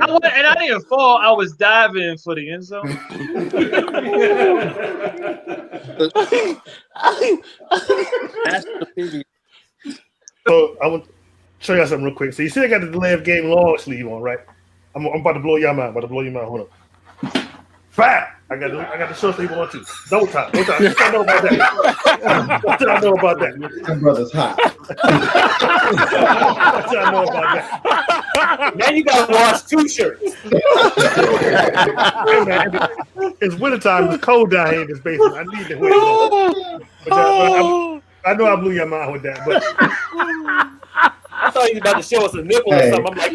E: I didn't fall. I was diving for the end zone.
J: That's the thing.
A: So I want to show y'all something real quick. So you see I got the delay of game long sleeve on, right? I'm about to blow your mind. Hold on. Fire! I got the short sleeve on too. Double time. What did I know about that?
C: Them brothers hot.
A: What did I know about that?
E: Now you gotta wash 2 shirts.
A: Hey, man, it's wintertime. It's cold down here in this basement. I need to wear it. I know I blew your mind with that, but
E: I thought he was about to show us a nipple or something. I'm like,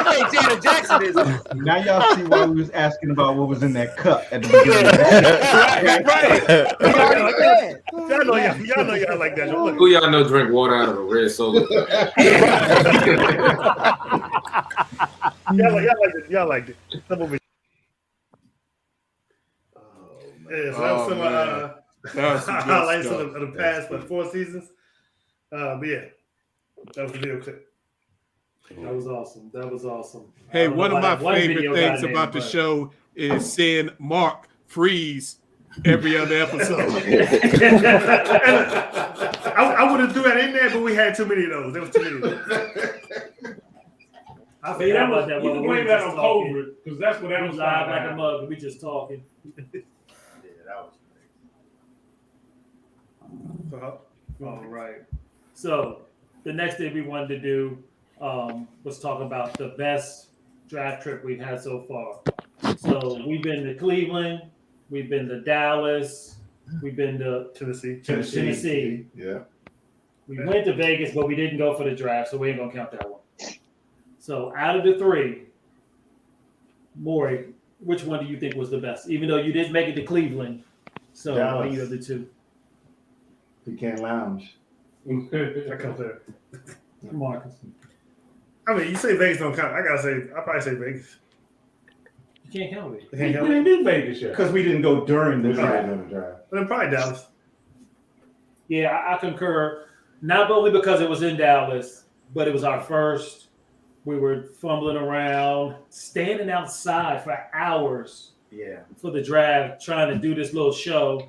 E: hey, Janet Jackson is.
C: Now y'all see why we was asking about what was in that cup at the beginning.
A: Right. Y'all know y'all like that. Look.
M: Who y'all know drink water out of a red soda?
A: Y'all liked it. Some of it. Yeah, so that was some highlights of the past 4 seasons. But yeah, that was the video clip.
E: That was awesome.
F: Hey, one of my favorite things about the show is seeing Mark freeze every other episode.
A: I would have threw that in there, but we had too many of those. There was too many of those.
I: I think that was you can blame that on COVID because that's what that was
E: live like a mug. We just talking. All right. So the next thing we wanted to do was talk about the best draft trip we've had so far. So we've been to Cleveland, we've been to Dallas, we've been to Tennessee.
C: Yeah.
E: We went to Vegas, but we didn't go for the draft, so we ain't gonna count that one. So out of the 3, Maury, which one do you think was the best? Even though you didn't make it to Cleveland, so what are you of the 2?
K: Pecan Lounge.
A: I come there.
E: Marcus.
A: I mean, you say Vegas don't count. I probably say Vegas.
E: You can't count it.
A: You can't count
I: didn't do Vegas yet
C: Because we didn't go during the draft.
A: But then probably Dallas.
E: Yeah, I concur. Not only because it was in Dallas, but it was our first. We were fumbling around, standing outside for hours.
C: Yeah.
E: For the draft, trying to do this little show,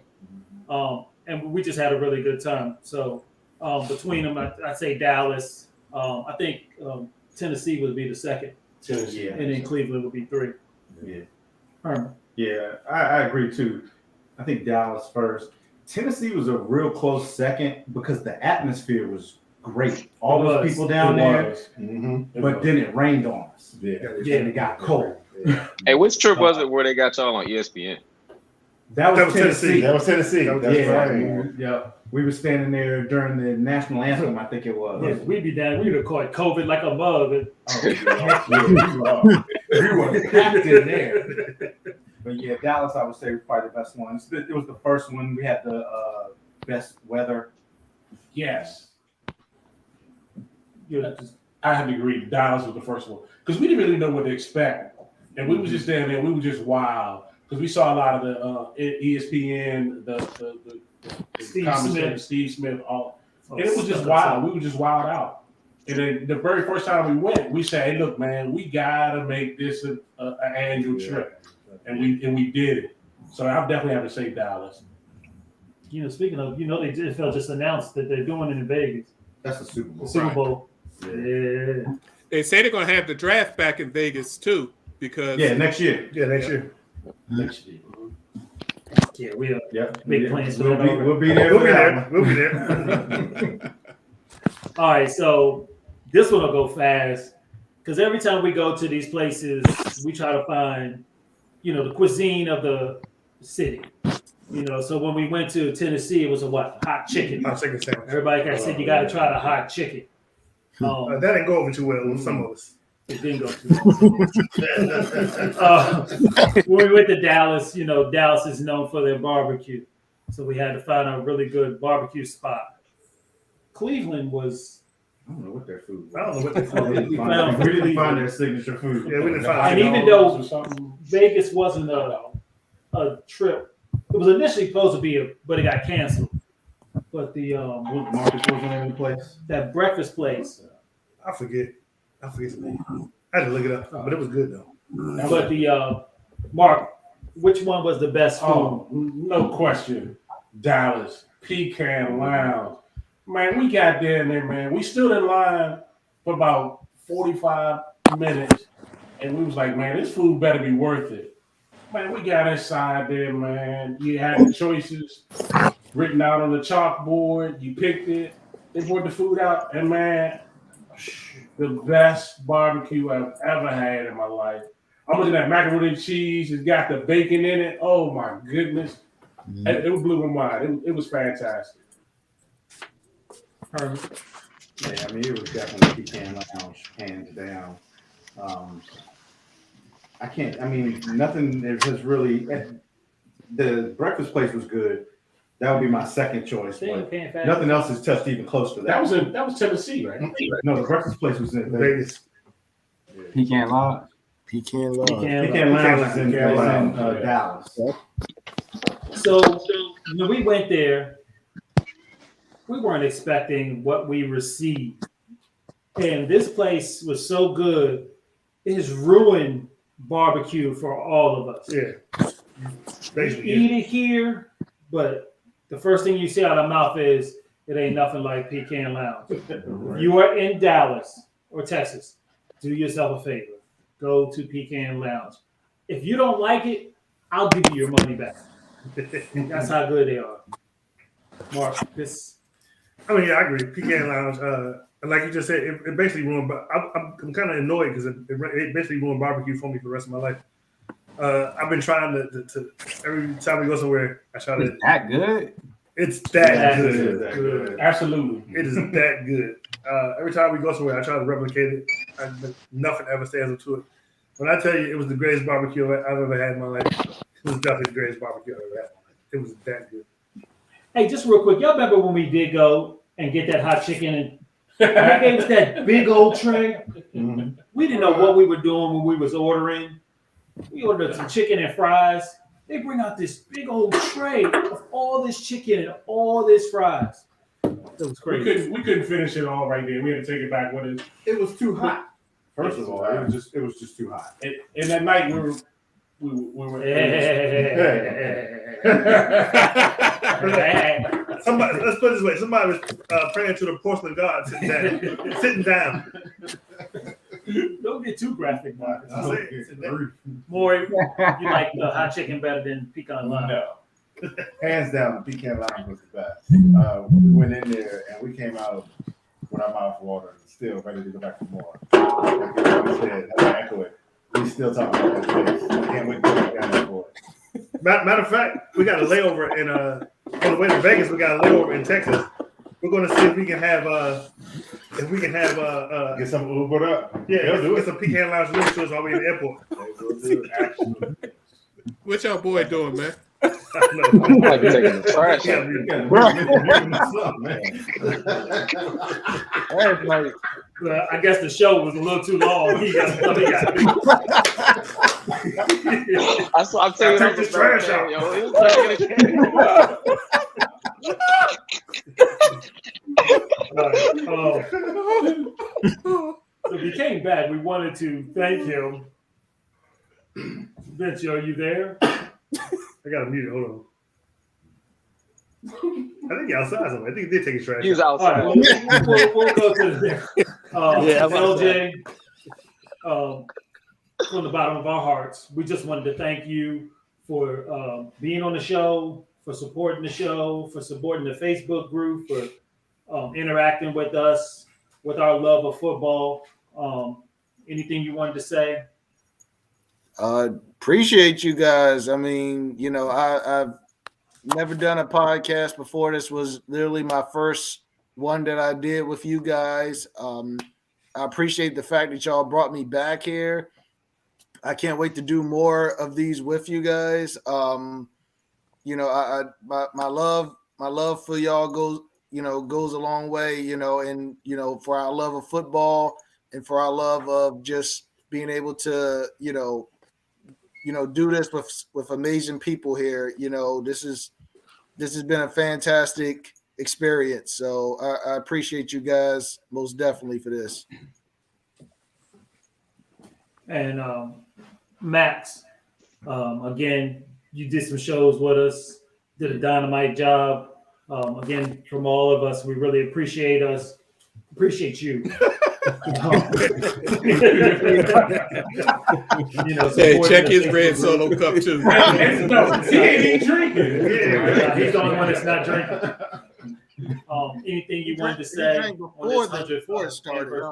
E: and we just had a really good time. So between them, I'd say Dallas. I think Tennessee would be the second.
C: Tennessee,
E: and then Cleveland would be 3.
C: Yeah.
E: Herman.
C: Yeah, I agree too. I think Dallas first. Tennessee was a real close second because the atmosphere was great. All those people down there. Mm-hmm. But then it rained on us. Yeah. And it got cold.
G: Hey, which trip was it where they got y'all on ESPN?
C: That was Tennessee.
K: That was Tennessee.
C: Yeah. We were standing there during the national anthem, I think it was.
E: Yeah, we'd be down. We would have caught COVID like a mug.
I: You were packed in there.
C: But yeah, Dallas, I would say, was probably the best one. It was the first one. We had the best weather.
I: Yes. I have to agree. Dallas was the first one because we didn't really know what to expect, and we was just down there. We were just wild because we saw a lot of the ESPN, the Steve Smith, all, and it was just wild. We were just wild out. And then the very first time we went, we said, "Hey, look, man, we gotta make this an annual trip," and we did it. So I definitely have to say Dallas.
E: Speaking of, the NFL just announced that they're doing it in Vegas.
C: That's the Super Bowl.
E: The Super Bowl.
A: Yeah.
F: They say they're going to have the draft back in Vegas too, because
C: next year.
A: Yeah, next year.
C: Next year.
E: Yeah, we have
C: Yep.
E: big plans.
C: We'll be there.
A: We'll be there.
E: All right, so this one will go fast because every time we go to these places, we try to find, the cuisine of the city. So when we went to Tennessee, it was a hot chicken.
A: Hot chicken sandwich.
E: Everybody said you got to try the hot chicken.
A: That didn't go over too well with some of us.
E: It didn't go too well. When we went to Dallas, Dallas is known for their barbecue, so we had to find a really good barbecue spot. Cleveland was.
C: I don't know what their food was.
A: I don't know what their food was.
C: We didn't find their signature food.
A: Yeah, we didn't find.
E: And even though Vegas wasn't a trip. It was initially supposed to be but it got canceled. But the
C: Marcus was in the place.
E: That breakfast place.
A: I forget the name. I had to look it up, but it was good though.
E: But the Mark, which one was the best food?
I: Oh, no question. Dallas Pecan Lounge. Man, we got there, man. We stood in line for about 45 minutes, and we was like, man, this food better be worth it. Man, we got inside there, man. You had the choices written out on the chalkboard. You picked it. They brought the food out, and man, the best barbecue I've ever had in my life. I'm looking at macaroni and cheese. It's got the bacon in it. Oh my goodness, it blew my mind. It was fantastic.
C: Yeah, I mean, it was definitely Pecan Lounge, hands down. Nothing has really. The breakfast place was good. That would be my second choice. But nothing else has touched even close to that.
I: That was Tennessee, right?
C: No, the breakfast place was in Vegas.
L: Pecan Lodge.
C: Pecan Lounge is in Dallas.
E: So when we went there, we weren't expecting what we received. And this place was so good, it has ruined barbecue for all of us.
A: Yeah.
E: We eat it here, but the first thing you see out of mouth is, it ain't nothing like Pecan Lounge. If you are in Dallas or Texas, do yourself a favor. Go to Pecan Lounge. If you don't like it, I'll give you your money back. That's how good they are. Mark,
A: I agree. Pecan Lounge, like you just said, it basically ruined. But I'm kind of annoyed because it basically ruined barbecue for me for the rest of my life. I've been trying to every time we go somewhere, I try to.
L: Is that good?
A: It's that good.
I: Absolutely,
A: it is that good. Every time we go somewhere, I try to replicate it. Nothing ever stands up to it. When I tell you, it was the greatest barbecue I've ever had in my life. It was definitely the greatest barbecue I've ever had. It was that good.
E: Hey, just real quick, y'all remember when we did go and get that hot chicken and they gave us that big old tray? Mm-hmm. We didn't know what we were doing when we was ordering. We ordered some chicken and fries. They bring out this big old tray of all this chicken and all this fries. It was crazy.
I: We couldn't finish it all right there. We had to take it back with it.
C: It was too hot. First of all, it was just too hot.
I: And that night we were.
A: Somebody, let's put it this way: somebody was praying to the porcelain god sitting down.
E: Don't get too graphic, Marcus. More, you like the hot chicken better than Pecan Lounge?
K: No. Hands down, the Pecan Lounge was the best. We went in there and we came out with our mouth watering, still ready to go back for more. Like you said, I echo it. We still talking about that place. I can't wait to go back down there for it.
A: Matter of fact, we got a layover in on the way to Vegas. We got a layover in Texas. We're going to see if we can have if we can have
K: Get some Uber up.
A: yeah, get some pecan lounge living to us while we in the airport.
F: What y'all boy doing, man?
G: Might be taking the trash out.
E: I guess the show was a little too long. He got stuff he got to do.
G: I'm telling you,
A: Take this trash out.
G: yo. He was trying to get
E: So if he came back, we wanted to thank him. Vince, are you there?
A: I gotta mute it. Hold on. I think he's outside somewhere. I think he did take his trash.
G: He's
A: out.
G: outside.
E: All right, we'll go to the LJ. From the bottom of our hearts, we just wanted to thank you for being on the show, for supporting the show, for supporting the Facebook group, for interacting with us, with our love of football. Anything you wanted to say?
H: Appreciate you guys. I mean, you know, I've never done a podcast before. This was literally my first one that I did with you guys. I appreciate the fact that y'all brought me back here. I can't wait to do more of these with you guys. You know, my love for y'all goes a long way, you know, and you know, for our love of football and for our love of just being able to, you know, do this with amazing people here. You know, this has been a fantastic experience. So I appreciate you guys most definitely for this.
E: And Max, again, you did some shows with us, did a dynamite job. Again, from all of us, we really appreciate you.
F: Hey, check his red Solo cup too.
I: He ain't even drinking.
E: He's the only one that's not drinking. Anything you wanted to say on this 100th
H: started?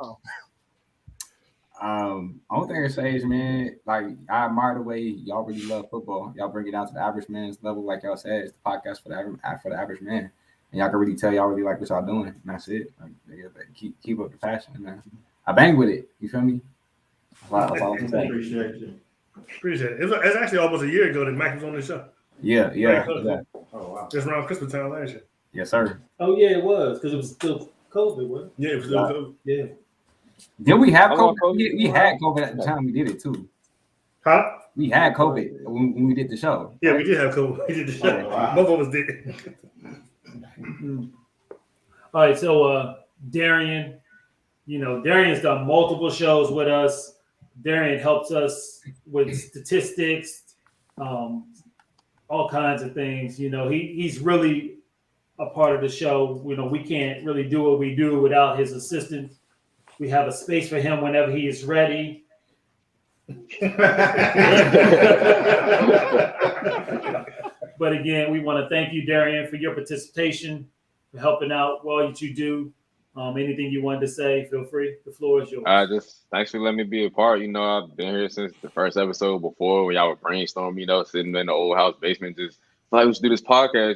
L: Only thing I say is, man, like I admire the way y'all really love football. Y'all bring it down to the average man's level, like y'all said. It's the podcast for the average man, and y'all can really tell y'all really like what y'all doing. And that's it. Like, keep up the passion, man. I bang with it. You feel me? That's all I'm saying.
A: Appreciate it. It's actually almost a year ago that Mac was on the show.
L: Yeah.
A: Oh wow! Just around Christmas time last year.
L: Yes, sir.
E: Oh yeah, it was because it was still COVID, wasn't it?
A: Yeah, it was still COVID.
E: Yeah.
L: Did we have COVID? We had COVID at the time we did it too.
A: Huh?
L: We had COVID when we did the show.
A: Yeah, we did have COVID. We did the show.
L: wow.
A: Both of us did.
E: All right, so Darian, Darian's done multiple shows with us. Darian helps us with statistics, all kinds of things. He's really a part of the show. We can't really do what we do without his assistance. We have a space for him whenever he is ready. But again, we want to thank you, Darian, for your participation, for helping out all that you do. Anything you wanted to say, feel free. The floor is yours.
G: Just thanks for letting me be a part. I've been here since the first episode before when y'all would brainstorm, sitting in the old house basement, just like we should do this podcast.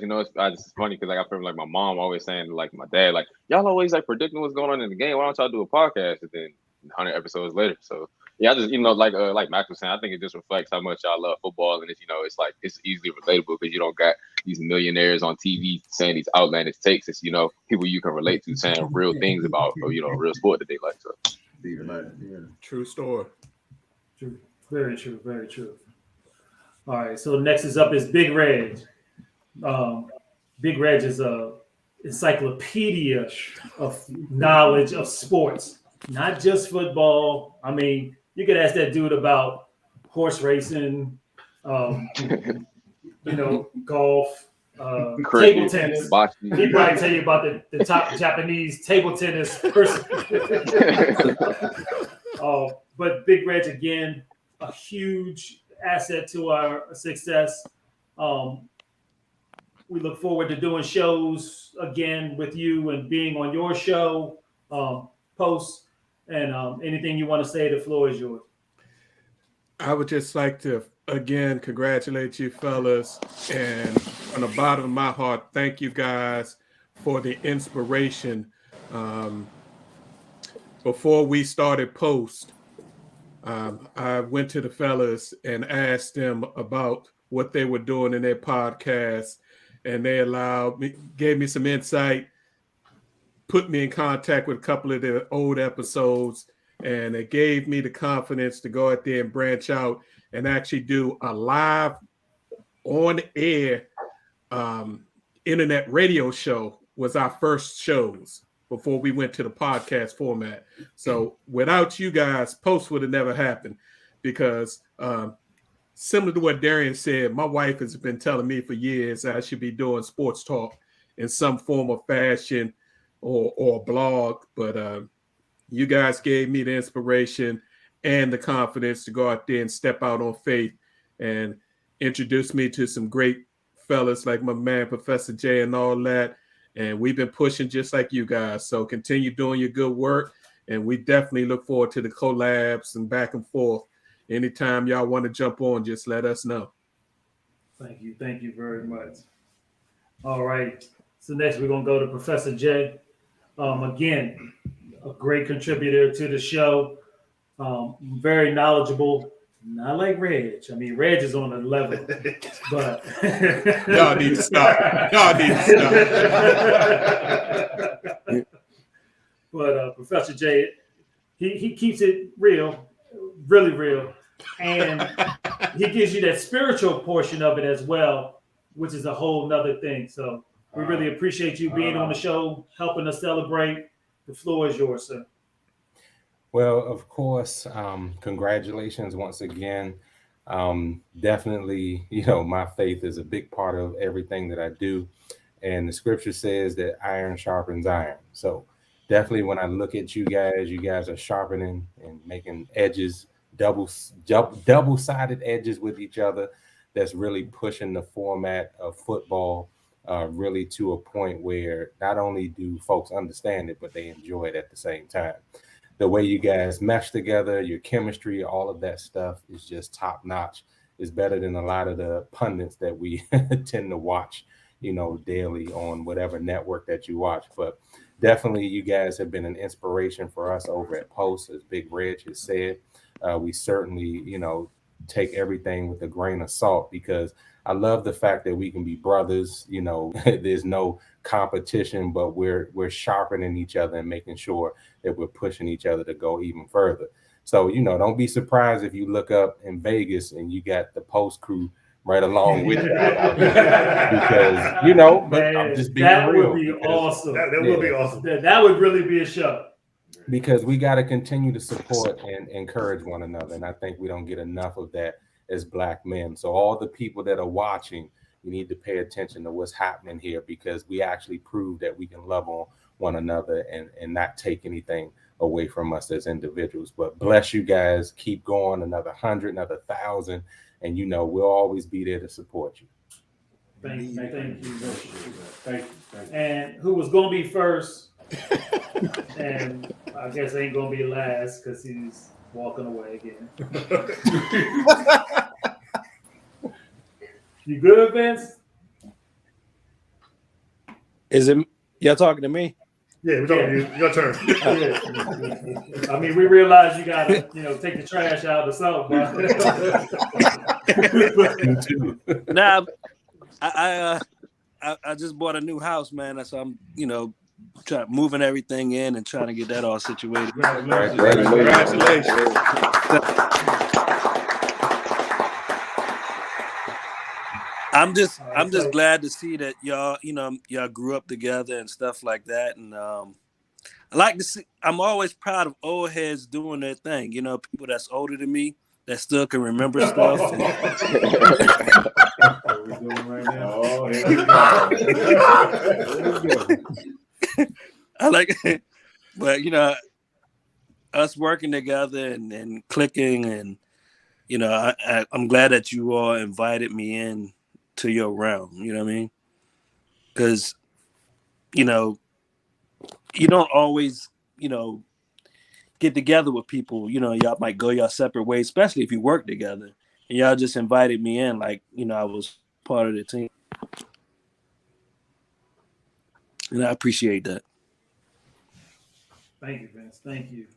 G: It's funny because I feel like my mom always saying, like my dad, like y'all always like predicting what's going on in the game. Why don't y'all do a podcast? And then 100 episodes later. So yeah, I just like Max was saying, I think it just reflects how much y'all love football, and it's it's like it's easily relatable because you don't got these millionaires on TV saying these outlandish takes. It's people you can relate to saying real things about real sport that they like. So
F: True story.
E: True. Very true. Very true. All right. So next is Big Reg. Big Reg is a encyclopedia of knowledge of sports, not just football. I mean, you could ask that dude about horse racing, golf, table tennis. He'd probably tell you about the top Japanese table tennis person. But Big Reg, again, a huge asset to our success. We look forward to doing shows again with you and being on your show, posts, and anything you want to say, the floor is yours.
F: I would just like to, again, congratulate you fellas. And from the bottom of my heart, thank you guys for the inspiration. before we started Post, I went to the fellas and asked them about what they were doing in their podcast, and they gave me some insight, put me in contact with a couple of their old episodes, and it gave me the confidence to go out there and branch out and actually do a live on-air internet radio show. Was our first shows before we went to the podcast format. So without you guys, Post would have never happened, because similar to what Darian said, my wife has been telling me for years I should be doing sports talk in some form of fashion or blog. But you guys gave me the inspiration and the confidence to go out there and step out on faith and introduce me to some great fellas like my man, Professor J, and all that. And we've been pushing just like you guys. So continue doing your good work. And we definitely look forward to the collabs and back and forth. Anytime y'all want to jump on, just let us know.
E: Thank you. Thank you very much. All right. So next we're going to go to Professor J. Again, a great contributor to the show. Very knowledgeable. Not like Reg. I mean, Reg is on a level, but
F: y'all need to stop. Y'all need to stop.
E: But Professor J, he keeps it real, really real, and he gives you that spiritual portion of it as well, which is a whole nother thing. So we really appreciate you being on the show, helping us celebrate. The floor is yours, sir.
B: Well, of course, congratulations once again. Definitely, my faith is a big part of everything that I do. And the scripture says that iron sharpens iron. So definitely when I look at you guys are sharpening and making edges, double-sided edges with each other. That's really pushing the format of football really to a point where not only do folks understand it, but they enjoy it at the same time. The way you guys mesh together, your chemistry, all of that stuff is just top notch. It's better than a lot of the pundits that we tend to watch, daily on whatever network that you watch. But definitely you guys have been an inspiration for us over at Post, as Big Reg has said. We certainly, take everything with a grain of salt, because I love the fact that we can be brothers. There's no competition, but we're sharpening each other and making sure that we're pushing each other to go even further. So, don't be surprised if you look up in Vegas and you got the Post crew right along with you. Because, but I'm just being real.
E: Would be awesome.
A: That would be awesome.
E: That would really be a show.
B: Because we got to continue to support and encourage one another. And I think we don't get enough of that as Black men. So all the people that are watching, you need to pay attention to what's happening here, because we actually prove that we can love on one another and not take anything away from us as individuals. But bless you guys. Keep going, another 100, another 1,000. And we'll always be there to support you.
E: Thank you. Thank you. And who was going to be first, and I guess ain't going to be last because he's walking away again. You good, Vince?
J: Is it y'all talking to me?
A: Yeah, we're talking to you. Your turn.
E: I mean, we realize you gotta, take the trash out or something.
J: Nah, I just bought a new house, man. So I'm, moving everything in and trying to get that all situated.
F: Congratulations.
J: I'm just glad to see that y'all, y'all grew up together and stuff like that. And I like to see. I'm always proud of old heads doing their thing. People that's older than me that still can remember stuff. I like, but us working together and clicking, and I'm glad that you all invited me in to your realm. You know what I mean? Because you don't always get together with people. Y'all might go your separate ways, especially if you work together. And y'all just invited me in, like I was part of the team, and I appreciate that.
E: Thank you, Vince. Thank you.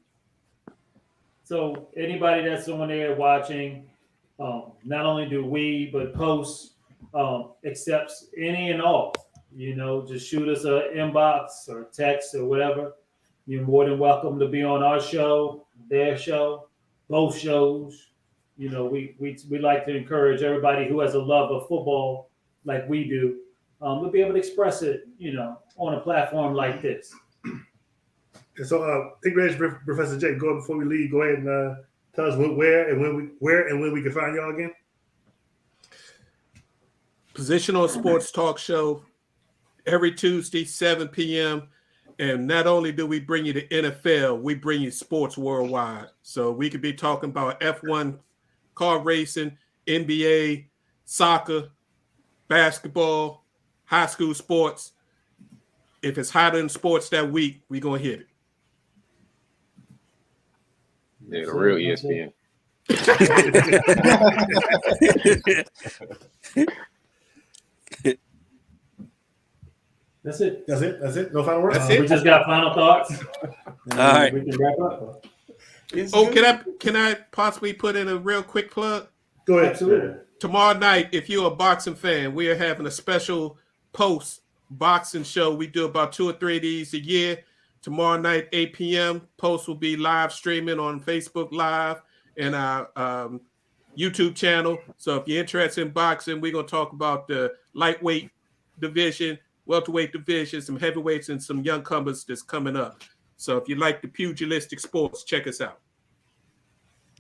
E: So anybody that's on there watching, not only do we, but Post accepts any and all. Just shoot us an inbox or text or whatever. You're more than welcome to be on our show, their show, both shows. We like to encourage everybody who has a love of football like we do to be able to express it, on a platform like this.
A: And so, Professor Jay, before we leave, go ahead and tell us where and when we can find y'all again.
F: Positional Sports Talk Show every Tuesday, 7 p.m. And not only do we bring you the NFL, we bring you sports worldwide. So we could be talking about F1 car racing, NBA, soccer, basketball, high school sports. If it's hotter in sports that week, we're going to hit it.
G: Yeah, the real ESPN.
E: That's it.
A: That's it. No final words.
E: We just got final thoughts.
J: All right.
E: We can wrap up.
F: Can I possibly put in a real quick plug?
A: Go ahead.
E: Absolutely.
F: Tomorrow night, if you're a boxing fan, we are having a special post boxing show. We do about 2 or 3 of these a year. Tomorrow night, 8 p.m. Post will be live streaming on Facebook Live and our YouTube channel. So if you're interested in boxing, we're going to talk about the lightweight division, welterweight division, some heavyweights, and some young comers that's coming up. So if you like the pugilistic sports, check us out.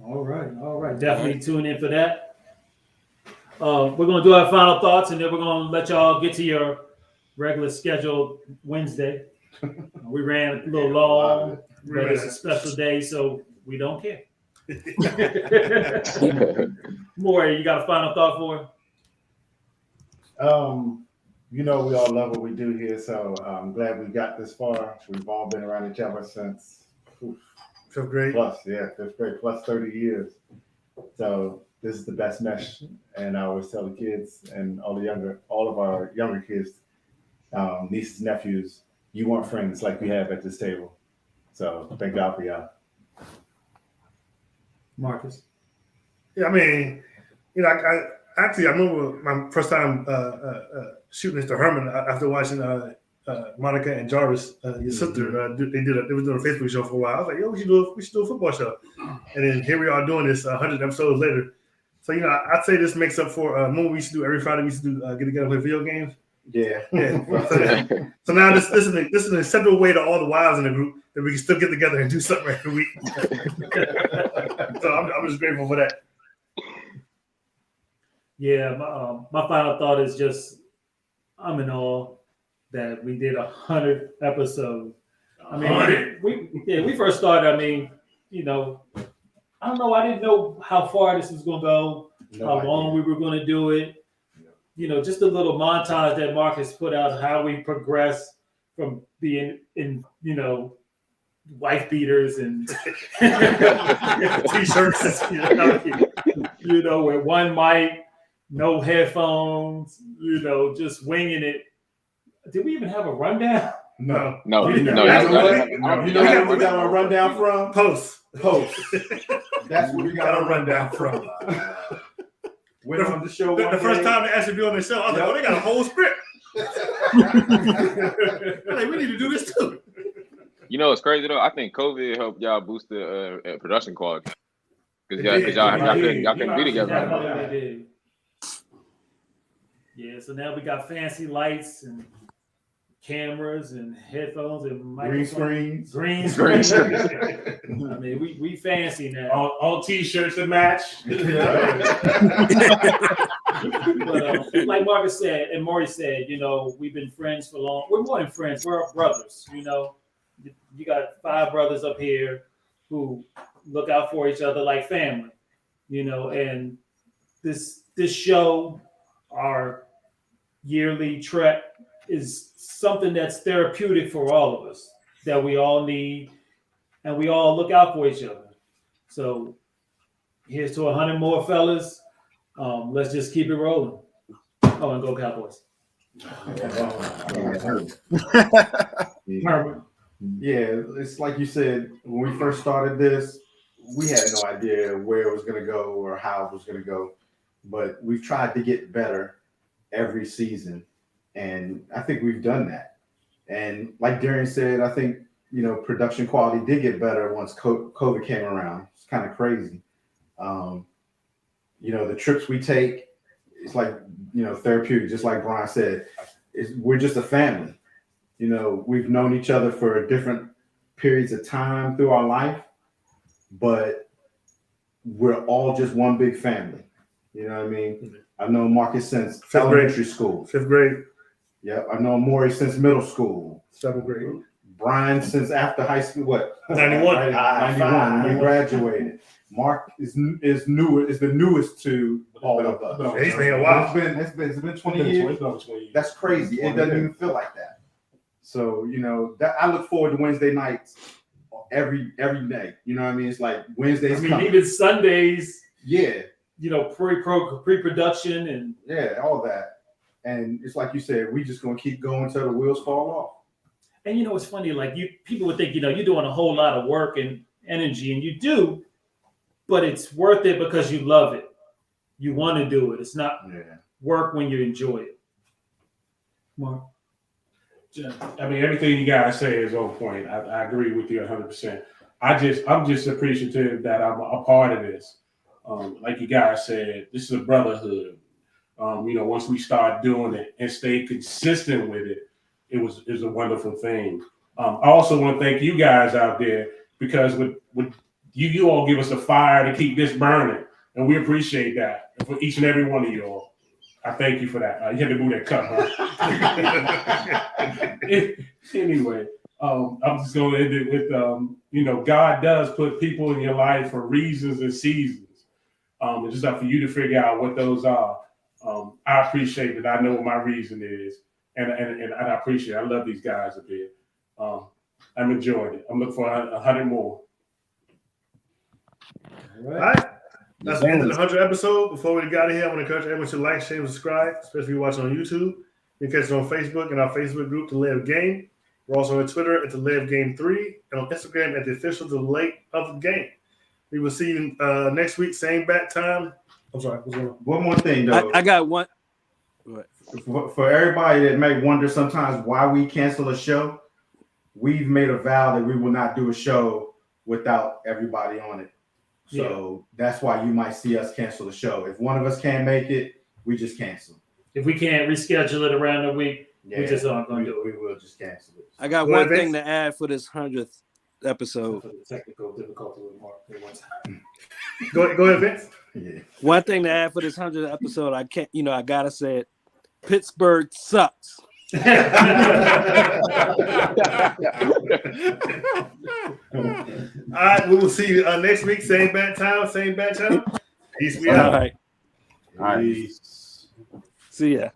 E: All right. Definitely tune in for that. We're going to do our final thoughts, and then we're going to let y'all get to your regular scheduled Wednesday. We ran a little long, but it's a special day, so we don't care. Maury, you got a final thought for
K: him? We all love what we do here, so I'm glad we got this far. We've all been around each other since
A: fifth grade.
K: Fifth grade plus 30 years. So this is the best mesh, and I always tell the kids and all of our younger kids, nieces, nephews, you want friends like we have at this table. So thank God for y'all.
E: Marcus?
A: Yeah, I mean, I remember my first time shooting Mr. Herman after watching Monica and Jarvis, your sister. They were doing a Facebook show for a while. I was like, yo, we should do a football show. And then here we are doing this 100 episodes later. So I'd say this makes up for a movie we used to do every Friday. We used to do get together and play video games.
K: Yeah.
A: So now this is an acceptable way to all the wives in the group that we can still get together and do something every week. So I'm just grateful for that.
E: Yeah, my final thought is just I'm in awe that we did 100 episodes. I mean, we first started. I mean, I don't know. I didn't know how far this was going to go, how long we were going to do it. Just a little montage that Marcus put out, how we progressed from being in, wife beaters and t-shirts, with one mic, no headphones, just winging it. Did we even have a rundown?
K: No.
A: You know
K: where we got our rundown from?
A: Post.
K: That's where we got our rundown from. Went on the show.
A: The first time they asked me to be on the show, I was like, oh, they got a whole script. We need to do this too.
G: It's crazy though. I think COVID helped y'all boost the production quality because y'all couldn't be together.
E: Yeah, so now we got fancy lights and cameras and headphones and microphones. Green screens. I mean, we fancy now.
I: All t-shirts that match.
E: But like Marcus said and Maury said, we've been friends for long. We're more than friends. We're brothers. You got 5 brothers up here who look out for each other like family. And this show, our yearly trek, is something that's therapeutic for all of us, that we all need, and we all look out for each other. So here's to 100 more, fellas. Let's just keep it rolling. Oh, and go Cowboys. Herbert.
C: Yeah, it's like you said, when we first started this, we had no idea where it was going to go or how it was going to go. But we've tried to get better every season. And I think we've done that. And like Darian said, I think, production quality did get better once COVID came around. It's kind of crazy. The trips we take, it's like, therapeutic, just like Brian said. We're just a family. We've known each other for different periods of time through our life, but we're all just one big family. You know what I mean? I've known Marcus since elementary school.
A: 5th grade.
C: Yep. I've known Maury since middle school.
A: 7th grade.
C: Brian since after high school. What?
A: 91.
C: 91 when we graduated. Mark is the newest to all of us.
A: He's been here a while.
C: It's been 20 years. That's crazy. It doesn't even feel like that. So that I look forward to Wednesday nights every day. You know what I mean? It's like Wednesdays.
E: Even Sundays.
C: Yeah.
E: Pre-production and
C: all that. And it's like you said, we just gonna keep going until the wheels fall off.
E: And it's funny, like people would think, you're doing a whole lot of work and energy, and you do, but it's worth it because you love it. You want to do it. It's not work when you enjoy it. Mark.
I: I mean, everything you guys say is on point. I agree with you 100%. I'm just appreciative that I'm a part of this. Like you guys said, this is a brotherhood. Once we start doing it and stay consistent with it, it was a wonderful thing. I also want to thank you guys out there, because with you all give us a fire to keep this burning, and we appreciate that. And for each and every one of you all, I thank you for that. You had to move that cup, huh? Anyway, I'm just going to end it with, God does put people in your life for reasons and seasons. It's just up for you to figure out what those are. I appreciate it. I know what my reason is, and I appreciate it. I love these guys a bit. I'm enjoying it. I'm looking for 100 more.
A: All right. That's the end of the 100th episode. Before we get out of here, I want to encourage everyone to like, share, and subscribe, especially if you're watching on YouTube. You can catch us on Facebook and our Facebook group, The Live Game. We're also on Twitter at The Live Game 3 and on Instagram at The Official Delay of the Game. We will see you next week, same bat time. I'm sorry.
C: One more thing, though.
J: I got one.
C: For everybody that may wonder sometimes why we cancel a show, we've made a vow that we will not do a show without everybody on it. So that's why you might see us cancel the show. If one of us can't make it, we just cancel.
E: If we can't reschedule it around the week, we just aren't going to do it.
C: We will just cancel it.
J: I got one thing to add for this 100th episode.
E: Technical difficulty with Mark.
A: Go ahead, Vince.
C: Yeah.
J: One thing to add for this 100th episode, I can't, I gotta say it. Pittsburgh sucks.
A: All right, we will see you next week, same bat time, same bat channel. Peace. We out.
J: All right.
C: Peace.
J: See ya.